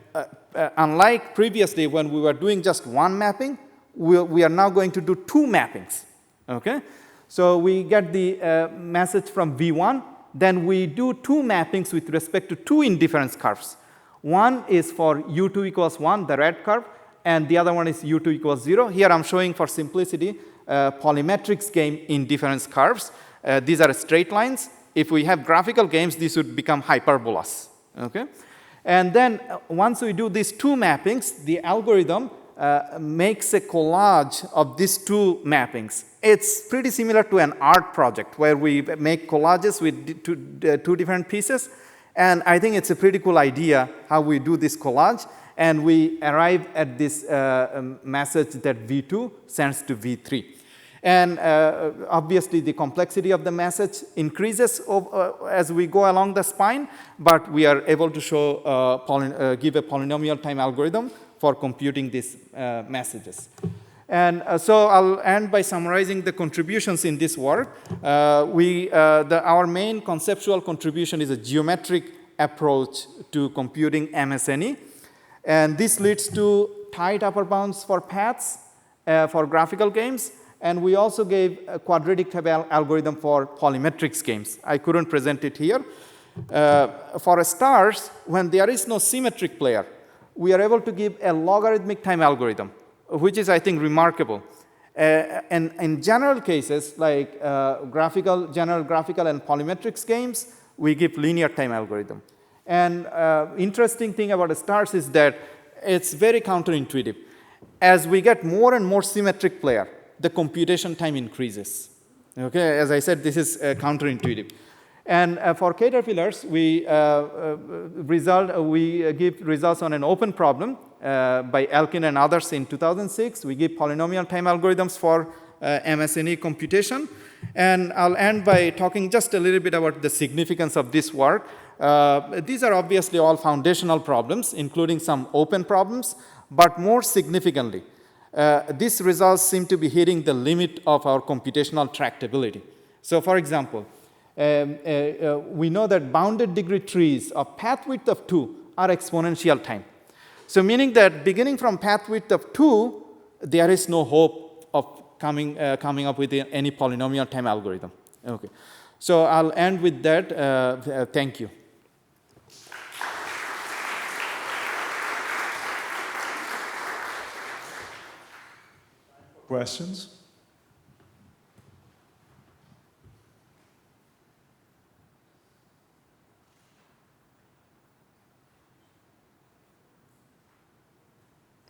unlike previously when we were doing just one mapping, we are now going to do two mappings. Okay? So we get the message from V1, then we do two mappings with respect to two indifference curves. One is for U2 equals 1, the red curve, and the other one is U2 equals 0. Here I'm showing for simplicity polymetrics game indifference curves. These are straight lines. If we have graphical games, these would become hyperbolas. Okay? And then once we do these two mappings, the algorithm makes a collage of these two mappings. It's pretty similar to an art project where we make collages with two different pieces. And I think it's a pretty cool idea how we do this collage. And we arrive at this message that V2 sends to V3. And obviously, the complexity of the message increases as we go along the spine, but we are able to show give a polynomial time algorithm for computing these messages. And so I'll end by summarizing the contributions in this work. Our main conceptual contribution is a geometric approach to computing MSNE. And this leads to tight upper bounds for paths for graphical games. And we also gave a quadratic type algorithm for polymetrics games. I couldn't present it here. For stars, when there is no symmetric player, we are able to give a logarithmic time algorithm, which is, I think, remarkable. And in general cases, like general graphical and polymetrics games, we give linear time algorithm. And interesting thing about stars is that it's very counterintuitive. As we get more and more symmetric player, the computation time increases. Okay, as I said, this is counterintuitive. And for caterpillars, we give results on an open problem by Elkin and others in 2006. We give polynomial time algorithms for MSNE computation. And I'll end by talking just a little bit about the significance of this work. These are obviously all foundational problems, including some open problems, but more significantly, these results seem to be hitting the limit of our computational tractability. So for example, we know that bounded degree trees of path width of 2 are exponential time. So meaning that beginning from path width of 2, there is no hope of coming up with any polynomial time algorithm. Okay. So I'll end with that. Thank you. Questions?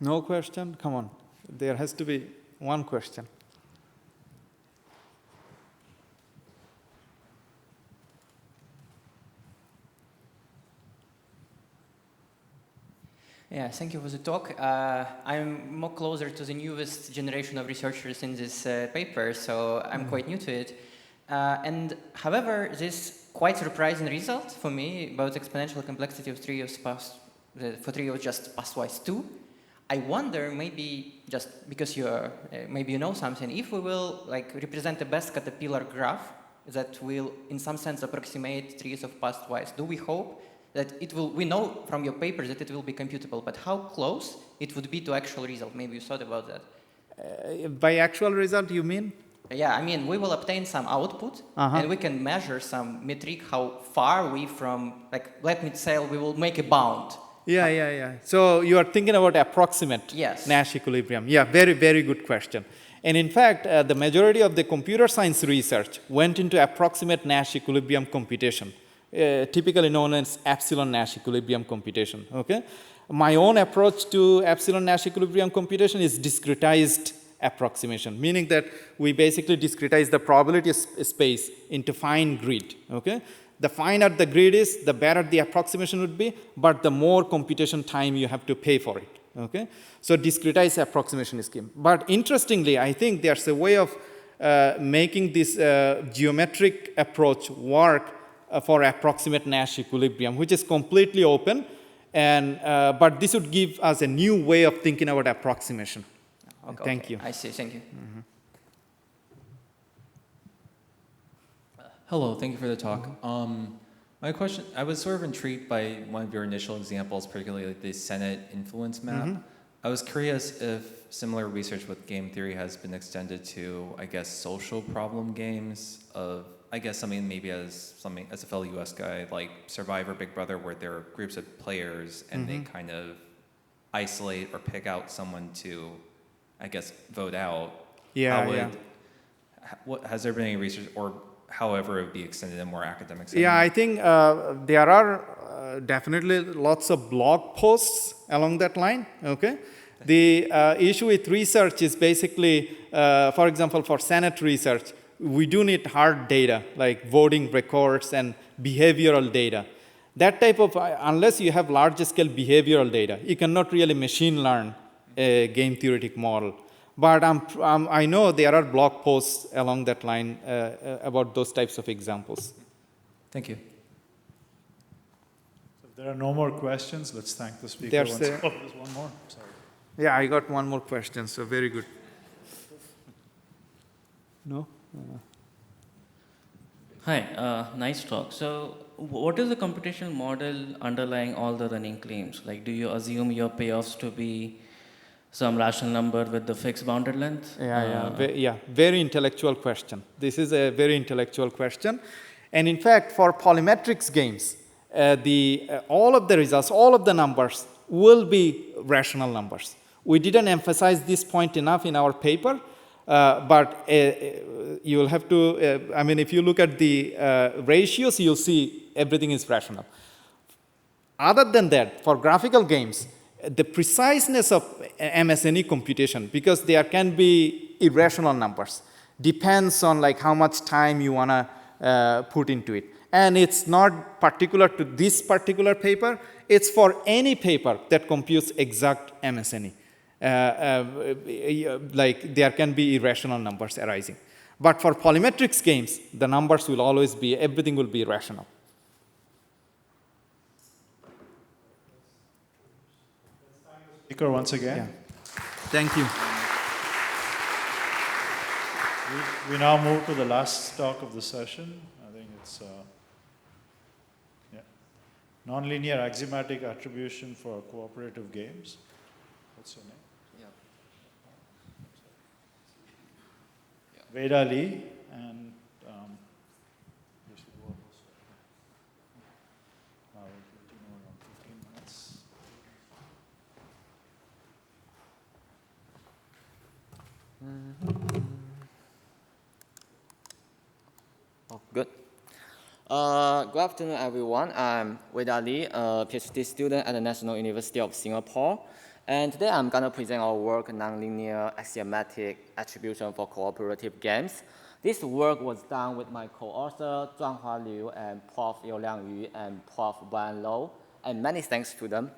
No question? Come on. There has to be one question. Yeah, thank you for the talk. I'm more closer to the newest generation of researchers in this paper, so I'm quite new to it. And however, this quite surprising result for me about exponential complexity of for trios just pathwise 2. I wonder, maybe just because maybe you know something, if we will like represent the best caterpillar graph that will, in some sense, approximate trees of pathwise, do we hope that it will? We know from your paper that it will be computable, but how close it would be to actual result? Maybe you thought about that. By actual result, you mean? Yeah, I mean, we will obtain some output, and we can measure some metric how far we from, like, let me say, we will make a bound. Yeah. So you are thinking about approximate Nash equilibrium. Yeah, very, very good question. And in fact, the majority of the computer science research went into approximate Nash equilibrium computation, typically known as epsilon Nash equilibrium computation. Okay, my own approach to epsilon Nash equilibrium computation is discretized approximation, meaning that we basically discretize the probability space into fine grid. Okay. The finer the grid is, the better the approximation would be, but the more computation time you have to pay for it. Okay? So discretized approximation scheme. But interestingly, I think there's a way of making this geometric approach work for approximate Nash equilibrium, which is completely open, and but this would give us a new way of thinking about approximation. Okay, thank you. I see, thank you. Hello, thank you for the talk. My question, I was sort of intrigued by one of your initial examples, particularly like the Senate influence map. I was curious if similar research with game theory has been extended to, I guess, social problem games of, I guess, something maybe as a fellow US guy, like Survivor, Big Brother, where there are groups of players and they kind of isolate or pick out someone to, I guess, vote out. Has there been any research, or however it would be extended in more academic settings? Yeah, I think there are definitely lots of blog posts along that line. Okay, the issue with research is basically, for example, for Senate research, we do need hard data like voting records and behavioral data. That type of, unless you have large scale behavioral data, you cannot really machine learn a game theoretic model. But I know there are blog posts along that line about those types of examples. Thank you. If there are no more questions, let's thank the speaker. There's one more. Sorry. Yeah, I got one more question, so very good. No? Hi, nice talk. So what is the computational model underlying all the running claims? Like, do you assume your payoffs to be some rational number with the fixed bounded length? Very intellectual question. This is a very intellectual question. And in fact, for polymetrics games, all of the results, all of the numbers will be rational numbers. We didn't emphasize this point enough in our paper, but you will have to, I mean, if you look at the ratios, you'll see everything is rational. Other than that, for graphical games, the preciseness of MSNE computation, because there can be irrational numbers, depends on like how much time you want to put into it. And it's not particular to this particular paper. It's for any paper that computes exact MSNE. Like there can be irrational numbers arising. But for polymetrics games, the numbers will always be, everything will be rational. Speaker once again. Yeah. Thank you. We now move to the last talk of the session. I think it's Nonlinear Axiomatic Attribution for Cooperative Games. What's your name? Veda Lee and Oh, good. Good afternoon, everyone. I'm Vijay Lee, a PhD student at the National University of Singapore. And today I'm going to present our work, Nonlinear Axiomatic Attribution for Cooperative Games. This work was done with my co-author, Zhuanghua Liu, and Prof. Youliang Yu, and Prof. Brian Low, and many thanks to them.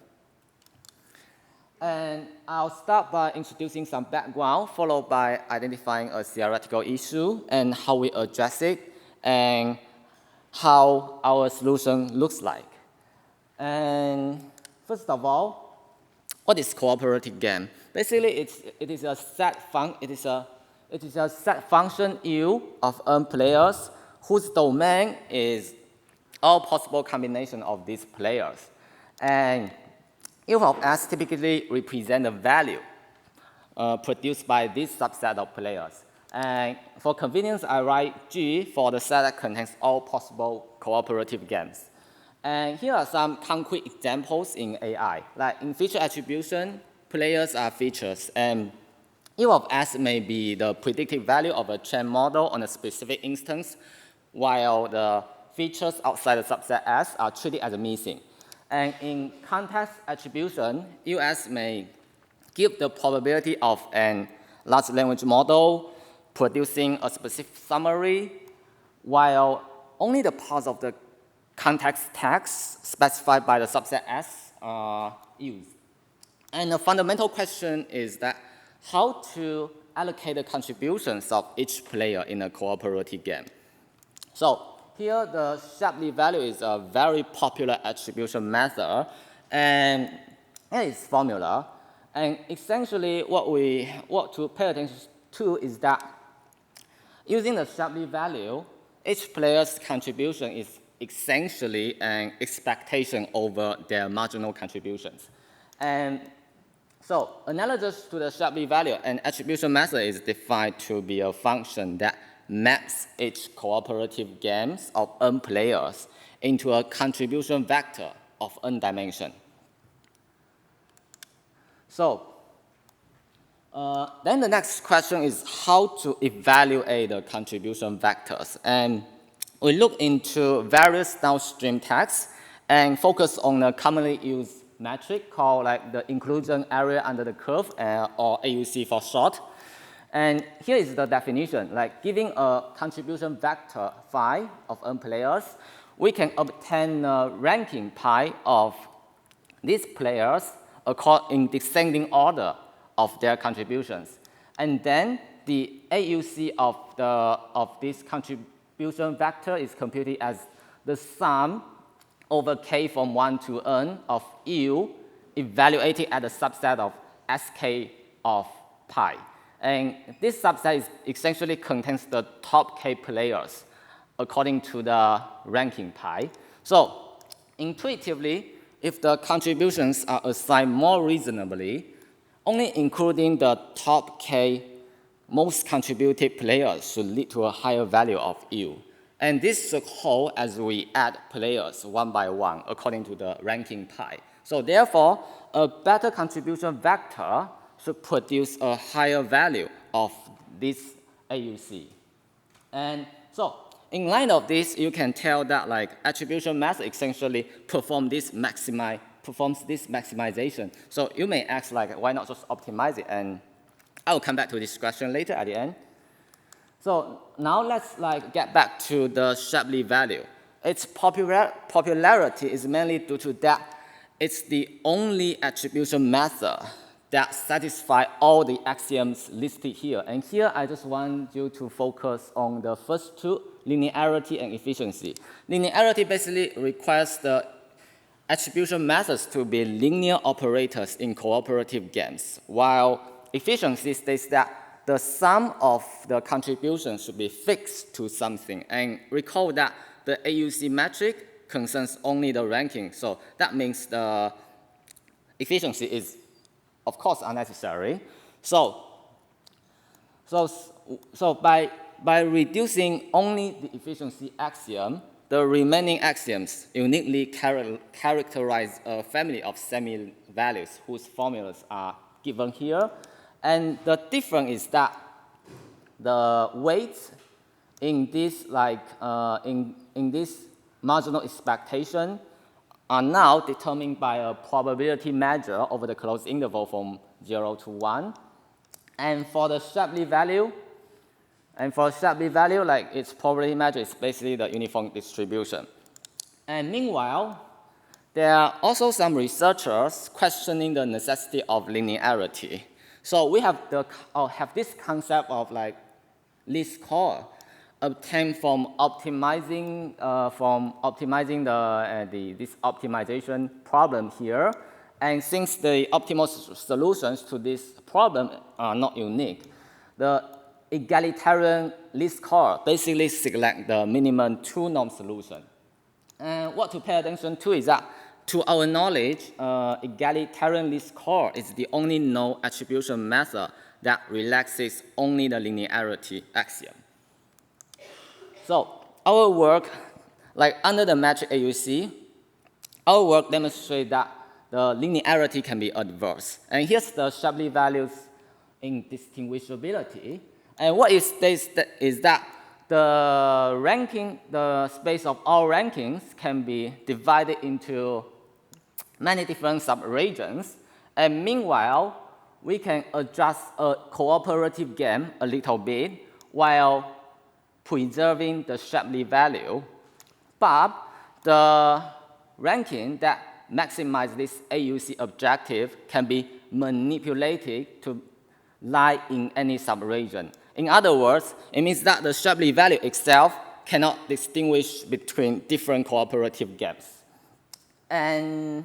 And I'll start by introducing some background, followed by identifying a theoretical issue and how we address it, and how our solution looks like. And first of all, what is cooperative game? Basically, it is a set function U of n players whose domain is all possible combination of these players. And U of S typically represent the value produced by this subset of players. And for convenience, I write G for the set that contains all possible cooperative games. And here are some concrete examples in AI. Like in feature attribution, players are features, and U of S may be the predictive value of a train model on a specific instance, while the features outside the subset S are treated as missing. And in context attribution, US may give the probability of a large language model producing a specific summary, while only the parts of the context text specified by the subset S are used. And the fundamental question is that how to allocate the contributions of each player in a cooperative game. So here, the Shapley value is a very popular attribution method, and its formula. And essentially, what to pay attention to is that using the Shapley value, each player's contribution is essentially an expectation over their marginal contributions. And so, analogous to the Shapley value, an attribution method is defined to be a function that maps each cooperative games of n players into a contribution vector of n dimension. So, then the next question is how to evaluate the contribution vectors. And we look into various downstream texts and focus on the commonly used metric called like the inclusion area under the curve, or AUC for short. And here is the definition, like giving a contribution vector phi of n players, we can obtain a ranking pi of these players in descending order of their contributions. And then the AUC of this contribution vector is computed as the sum over k from 1 to n of U evaluated at a subset of sk of pi. And this subset essentially contains the top k players according to the ranking pi. So intuitively, if the contributions are assigned more reasonably, only including the top k most contributed players should lead to a higher value of U. And this should hold as we add players one by one according to the ranking pi. So therefore, a better contribution vector should produce a higher value of this AUC. And so in light of this, you can tell that like attribution method essentially performs this maximization. So you may ask like, why not just optimize it? And I'll come back to this question later at the end. So now let's like get back to the Shapley value. Its popularity is mainly due to that it's the only attribution method that satisfy all the axioms listed here. And here, I just want you to focus on the first two, linearity and efficiency. Linearity basically requires the attribution methods to be linear operators in cooperative games, while efficiency states that the sum of the contributions should be fixed to something. And recall that the AUC metric concerns only the ranking, so that means the efficiency is of course unnecessary. So by reducing only the efficiency axiom, the remaining axioms uniquely characterize a family of semi-values whose formulas are given here. And the difference is that the weights in this in this marginal expectation are now determined by a probability measure over the closed interval from 0 to 1. And for the Shapley value, like its probability measure is basically the uniform distribution. And meanwhile, there are also some researchers questioning the necessity of linearity. So we have this concept of like least score obtained from optimizing this optimization problem here. And since the optimal solutions to this problem are not unique, the egalitarian least score basically select the minimum two-norm solution. And what to pay attention to is that, to our knowledge, egalitarian least score is the only known attribution method that relaxes only the linearity axiom. So our work, like under the metric AUC, our work demonstrates that the linearity can be adverse. And here's the Shapley values in distinguishability. And what it states is that the space of all rankings can be divided into many different subregions. And meanwhile, we can adjust a cooperative game a little bit while preserving the Shapley value. But the ranking that maximizes this AUC objective can be manipulated to lie in any subregion. In other words, it means that the Shapley value itself cannot distinguish between different cooperative games. And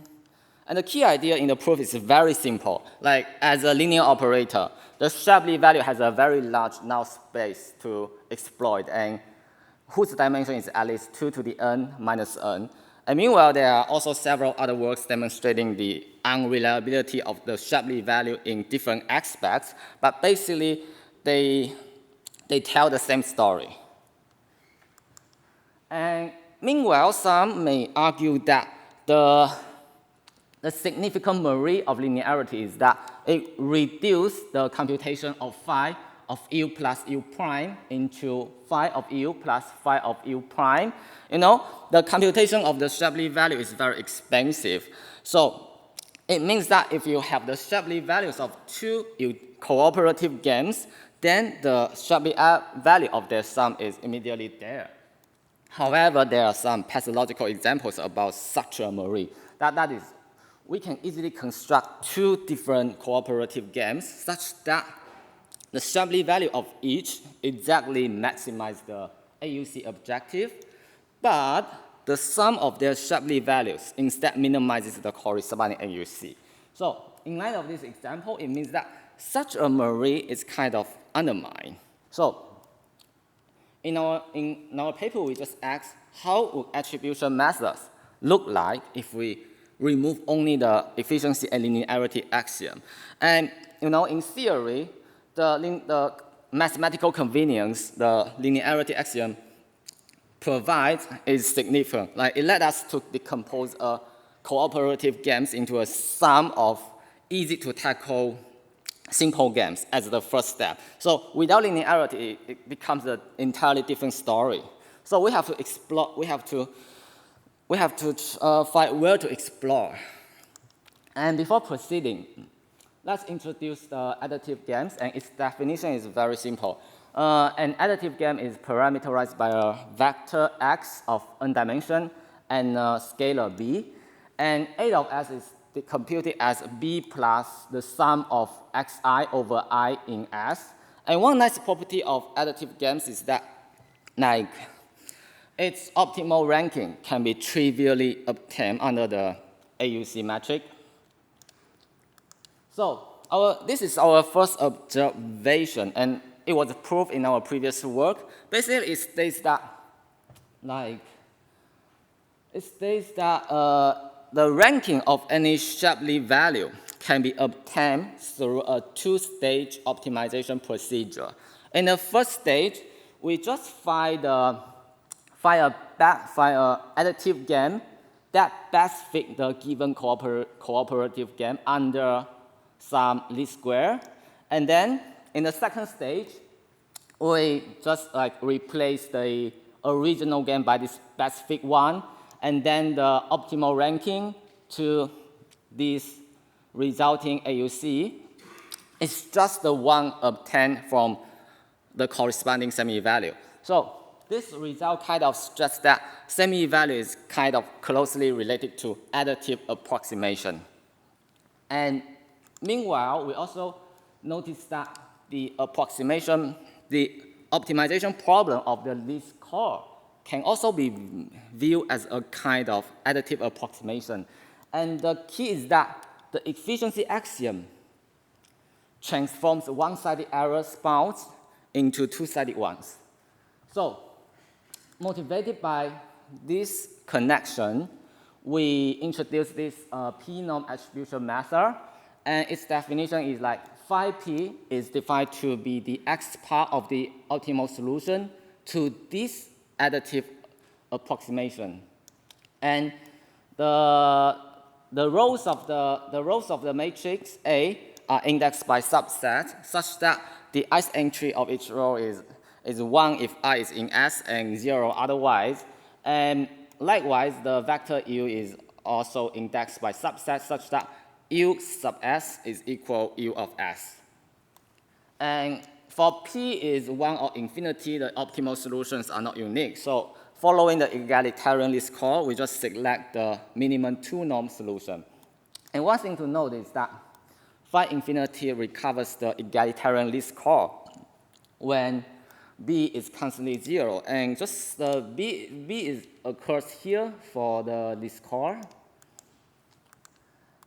the key idea in the proof is very simple. Like, as a linear operator, the Shapley value has a very large null space to exploit, and whose dimension is at least 2 to the n minus n. And meanwhile, there are also several other works demonstrating the unreliability of the Shapley value in different aspects, but basically, they tell the same story. And meanwhile, some may argue that the significant merit of linearity is that it reduces the computation of phi of u plus u prime into phi of u plus phi of u prime. You know, the computation of the Shapley value is very expensive. So it means that if you have the Shapley values of two cooperative games, then the Shapley value of their sum is immediately there. However, there are some pathological examples about such a merit. That is, we can easily construct two different cooperative games such that the Shapley value of each exactly maximizes the AUC objective, but the sum of their Shapley values instead minimizes the corresponding AUC. So in light of this example, it means that such a merit is kind of undermined. So in our paper, we just asked, how would attribution methods look like if we remove only the efficiency and linearity axiom? And you know, in theory, the mathematical convenience the linearity axiom provides is significant. Like, it led us to decompose cooperative games into a sum of easy-to-tackle simple games as the first step. So without linearity, it becomes an entirely different story. So we have to explore. We have to find where to explore. And before proceeding, let's introduce the additive games, and its definition is very simple. An additive game is parameterized by a vector x of n dimension and a scalar b, and A of s is computed as b plus the sum of xi over I in S. And one nice property of additive games is that, like, its optimal ranking can be trivially obtained under the AUC metric. So this is our first observation, and it was proved in our previous work. Basically, it states that, the ranking of any Shapley value can be obtained through a two-stage optimization procedure. In the first stage, we just find an additive game that best fits the given cooperative game under some least square. And then in the second stage, we just replace the original game by this best fit one, and then the optimal ranking to this resulting AUC is just the one obtained from the corresponding semi-value. So this result kind of suggests that semi-value is kind of closely related to additive approximation. And meanwhile, we also notice that the optimization problem of the least score can also be viewed as a kind of additive approximation. And the key is that the efficiency axiom transforms one-sided error bounds into two-sided ones. So, motivated by this connection, we introduced this p-norm attribution method, and its definition is like phi p is defined to be the x part of the optimal solution to this additive approximation. And the rows of the matrix A are indexed by subset such that the ith entry of each row is 1 if I is in S and 0 otherwise. And likewise, the vector U is also indexed by subset such that U sub S is equal U of S. And for P is 1 or infinity, the optimal solutions are not unique. So following the egalitarian least score, we just select the minimum two-norm solution. And one thing to note is that phi infinity recovers the egalitarian least score when B is constantly 0. And just the B occurs here for the least score.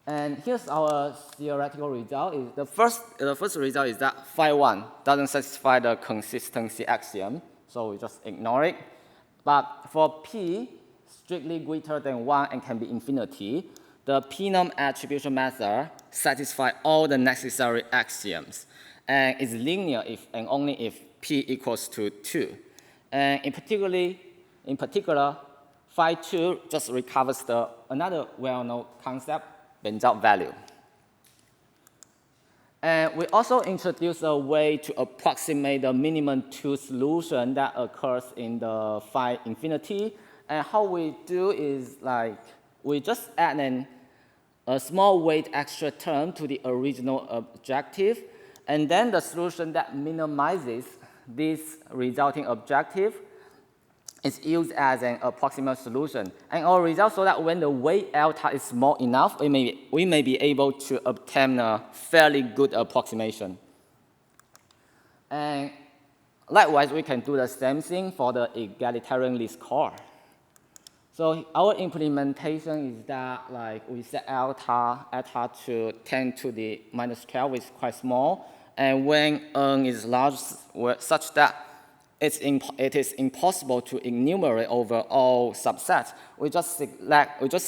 And here's our theoretical result. The first result is that phi 1 doesn't satisfy the consistency axiom, so we just ignore it. But for P, strictly greater than 1 and can be infinity, the p-norm attribution method satisfies all the necessary axioms and is linear if and only if P equals to 2. And in particular, phi 2 just recovers another well-known concept, Benzout value. And we also introduce a way to approximate the minimum two solution that occurs in the phi infinity. And how we do is like we just add a small weight extra term to the original objective, and then the solution that minimizes this resulting objective is used as an approximate solution. And our result so that when the weight alpha is small enough, we may be able to obtain a fairly good approximation. And likewise, we can do the same thing for the egalitarian least score. So our implementation is that like we set alpha to 10 to the minus 12, which is quite small. And when n is large, such that it is impossible to enumerate over all subsets, we just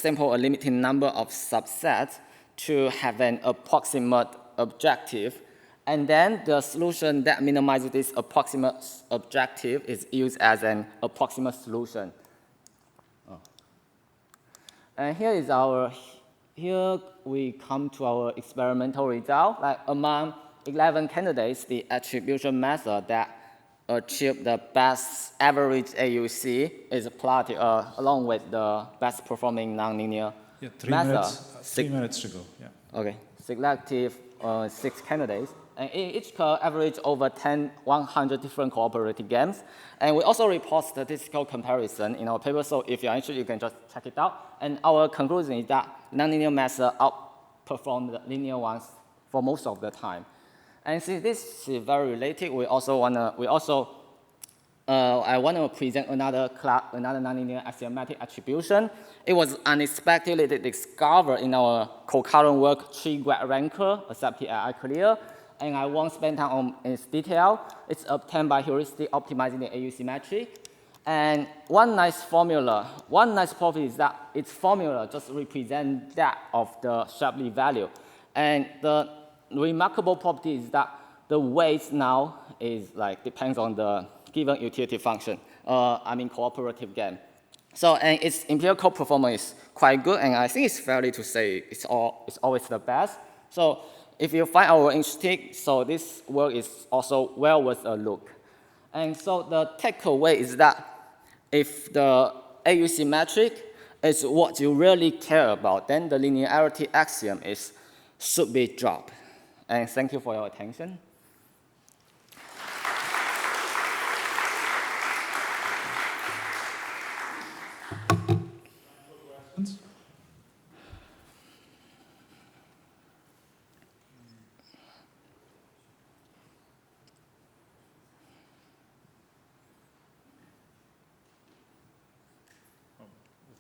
sample a limiting number of subsets to have an approximate objective. And then the solution that minimizes this approximate objective is used as an approximate solution. And here we come to our experimental result. Like among 11 candidates, the attribution method that achieved the best average AUC is plotted along with the best performing nonlinear method. 3 minutes to go. Yeah. Okay, selective 6 candidates. And each average over 100 different cooperative games. And we also report statistical comparison in our paper, so if you're interested, you can just check it out. And our conclusion is that nonlinear method outperform the linear ones for most of the time. And since this is very related, I want to present another nonlinear axiomatic attribution. It was unexpectedly discovered in our concurrent work, tree grad ranker, accepted at Equilibria. And I won't spend time on its detail. It's obtained by heuristic optimizing the AUC metric. And one nice property is that its formula just represents that of the Shapley value. And the remarkable property is that the weight now is like depends on the given utility function. Cooperative game. So and its empirical performance is quite good, and I think it's fairly to say it's always the best. So if you find our work interesting, so this work is also well worth a look. And so the takeaway is that if the AUC metric is what you really care about, then the linearity axiom should be dropped. And thank you for your attention.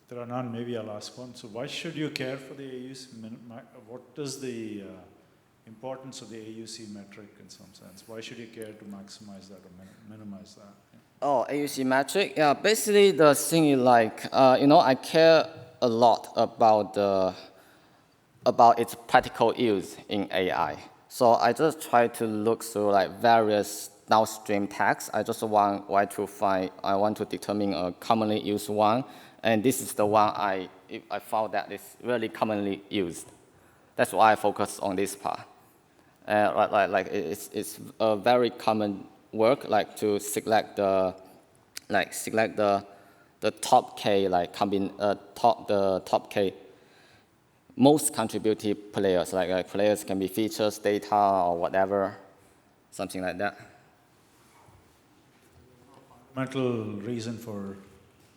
there are none, maybe I'll ask one. So why should you care for the AUC? What is the importance of the AUC metric in some sense? Why should you care to maximize that or minimize that? Oh, AUC metric. Yeah, basically the thing is like, I care a lot about its practical use in AI. So I just try to look through like various downstream tags. I want to determine a commonly used one, and this is the one I found that is really commonly used. That's why I focus on this part. It's a very common work, like to select the top K, the top K most contributed players, like players can be features, data, or whatever, something like that.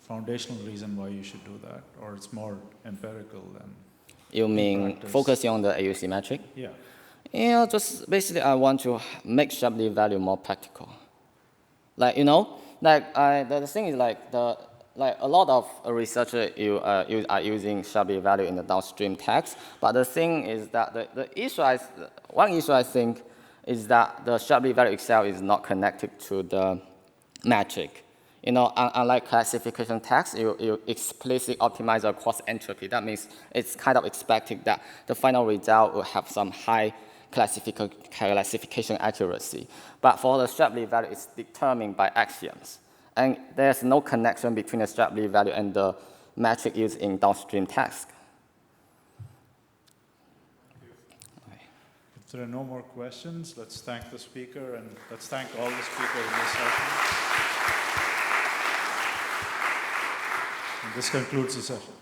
Foundational reason why you should do that, or it's more empirical than. You mean focusing on the AUC metric? Yeah. Yeah, just basically I want to make Shapley value more practical. The thing is a lot of researchers are using Shapley value in the downstream tags, but the thing is that one issue I think is that the Shapley value itself is not connected to the metric. Unlike classification tags, you explicitly optimize across entropy. That means it's kind of expected that the final result will have some high classification accuracy. But for the Shapley value, it's determined by axioms. And there's no connection between the Shapley value and the metric used in downstream tasks. If there are no more questions, let's thank the speaker, and let's thank all the speakers in this session. And this concludes the session.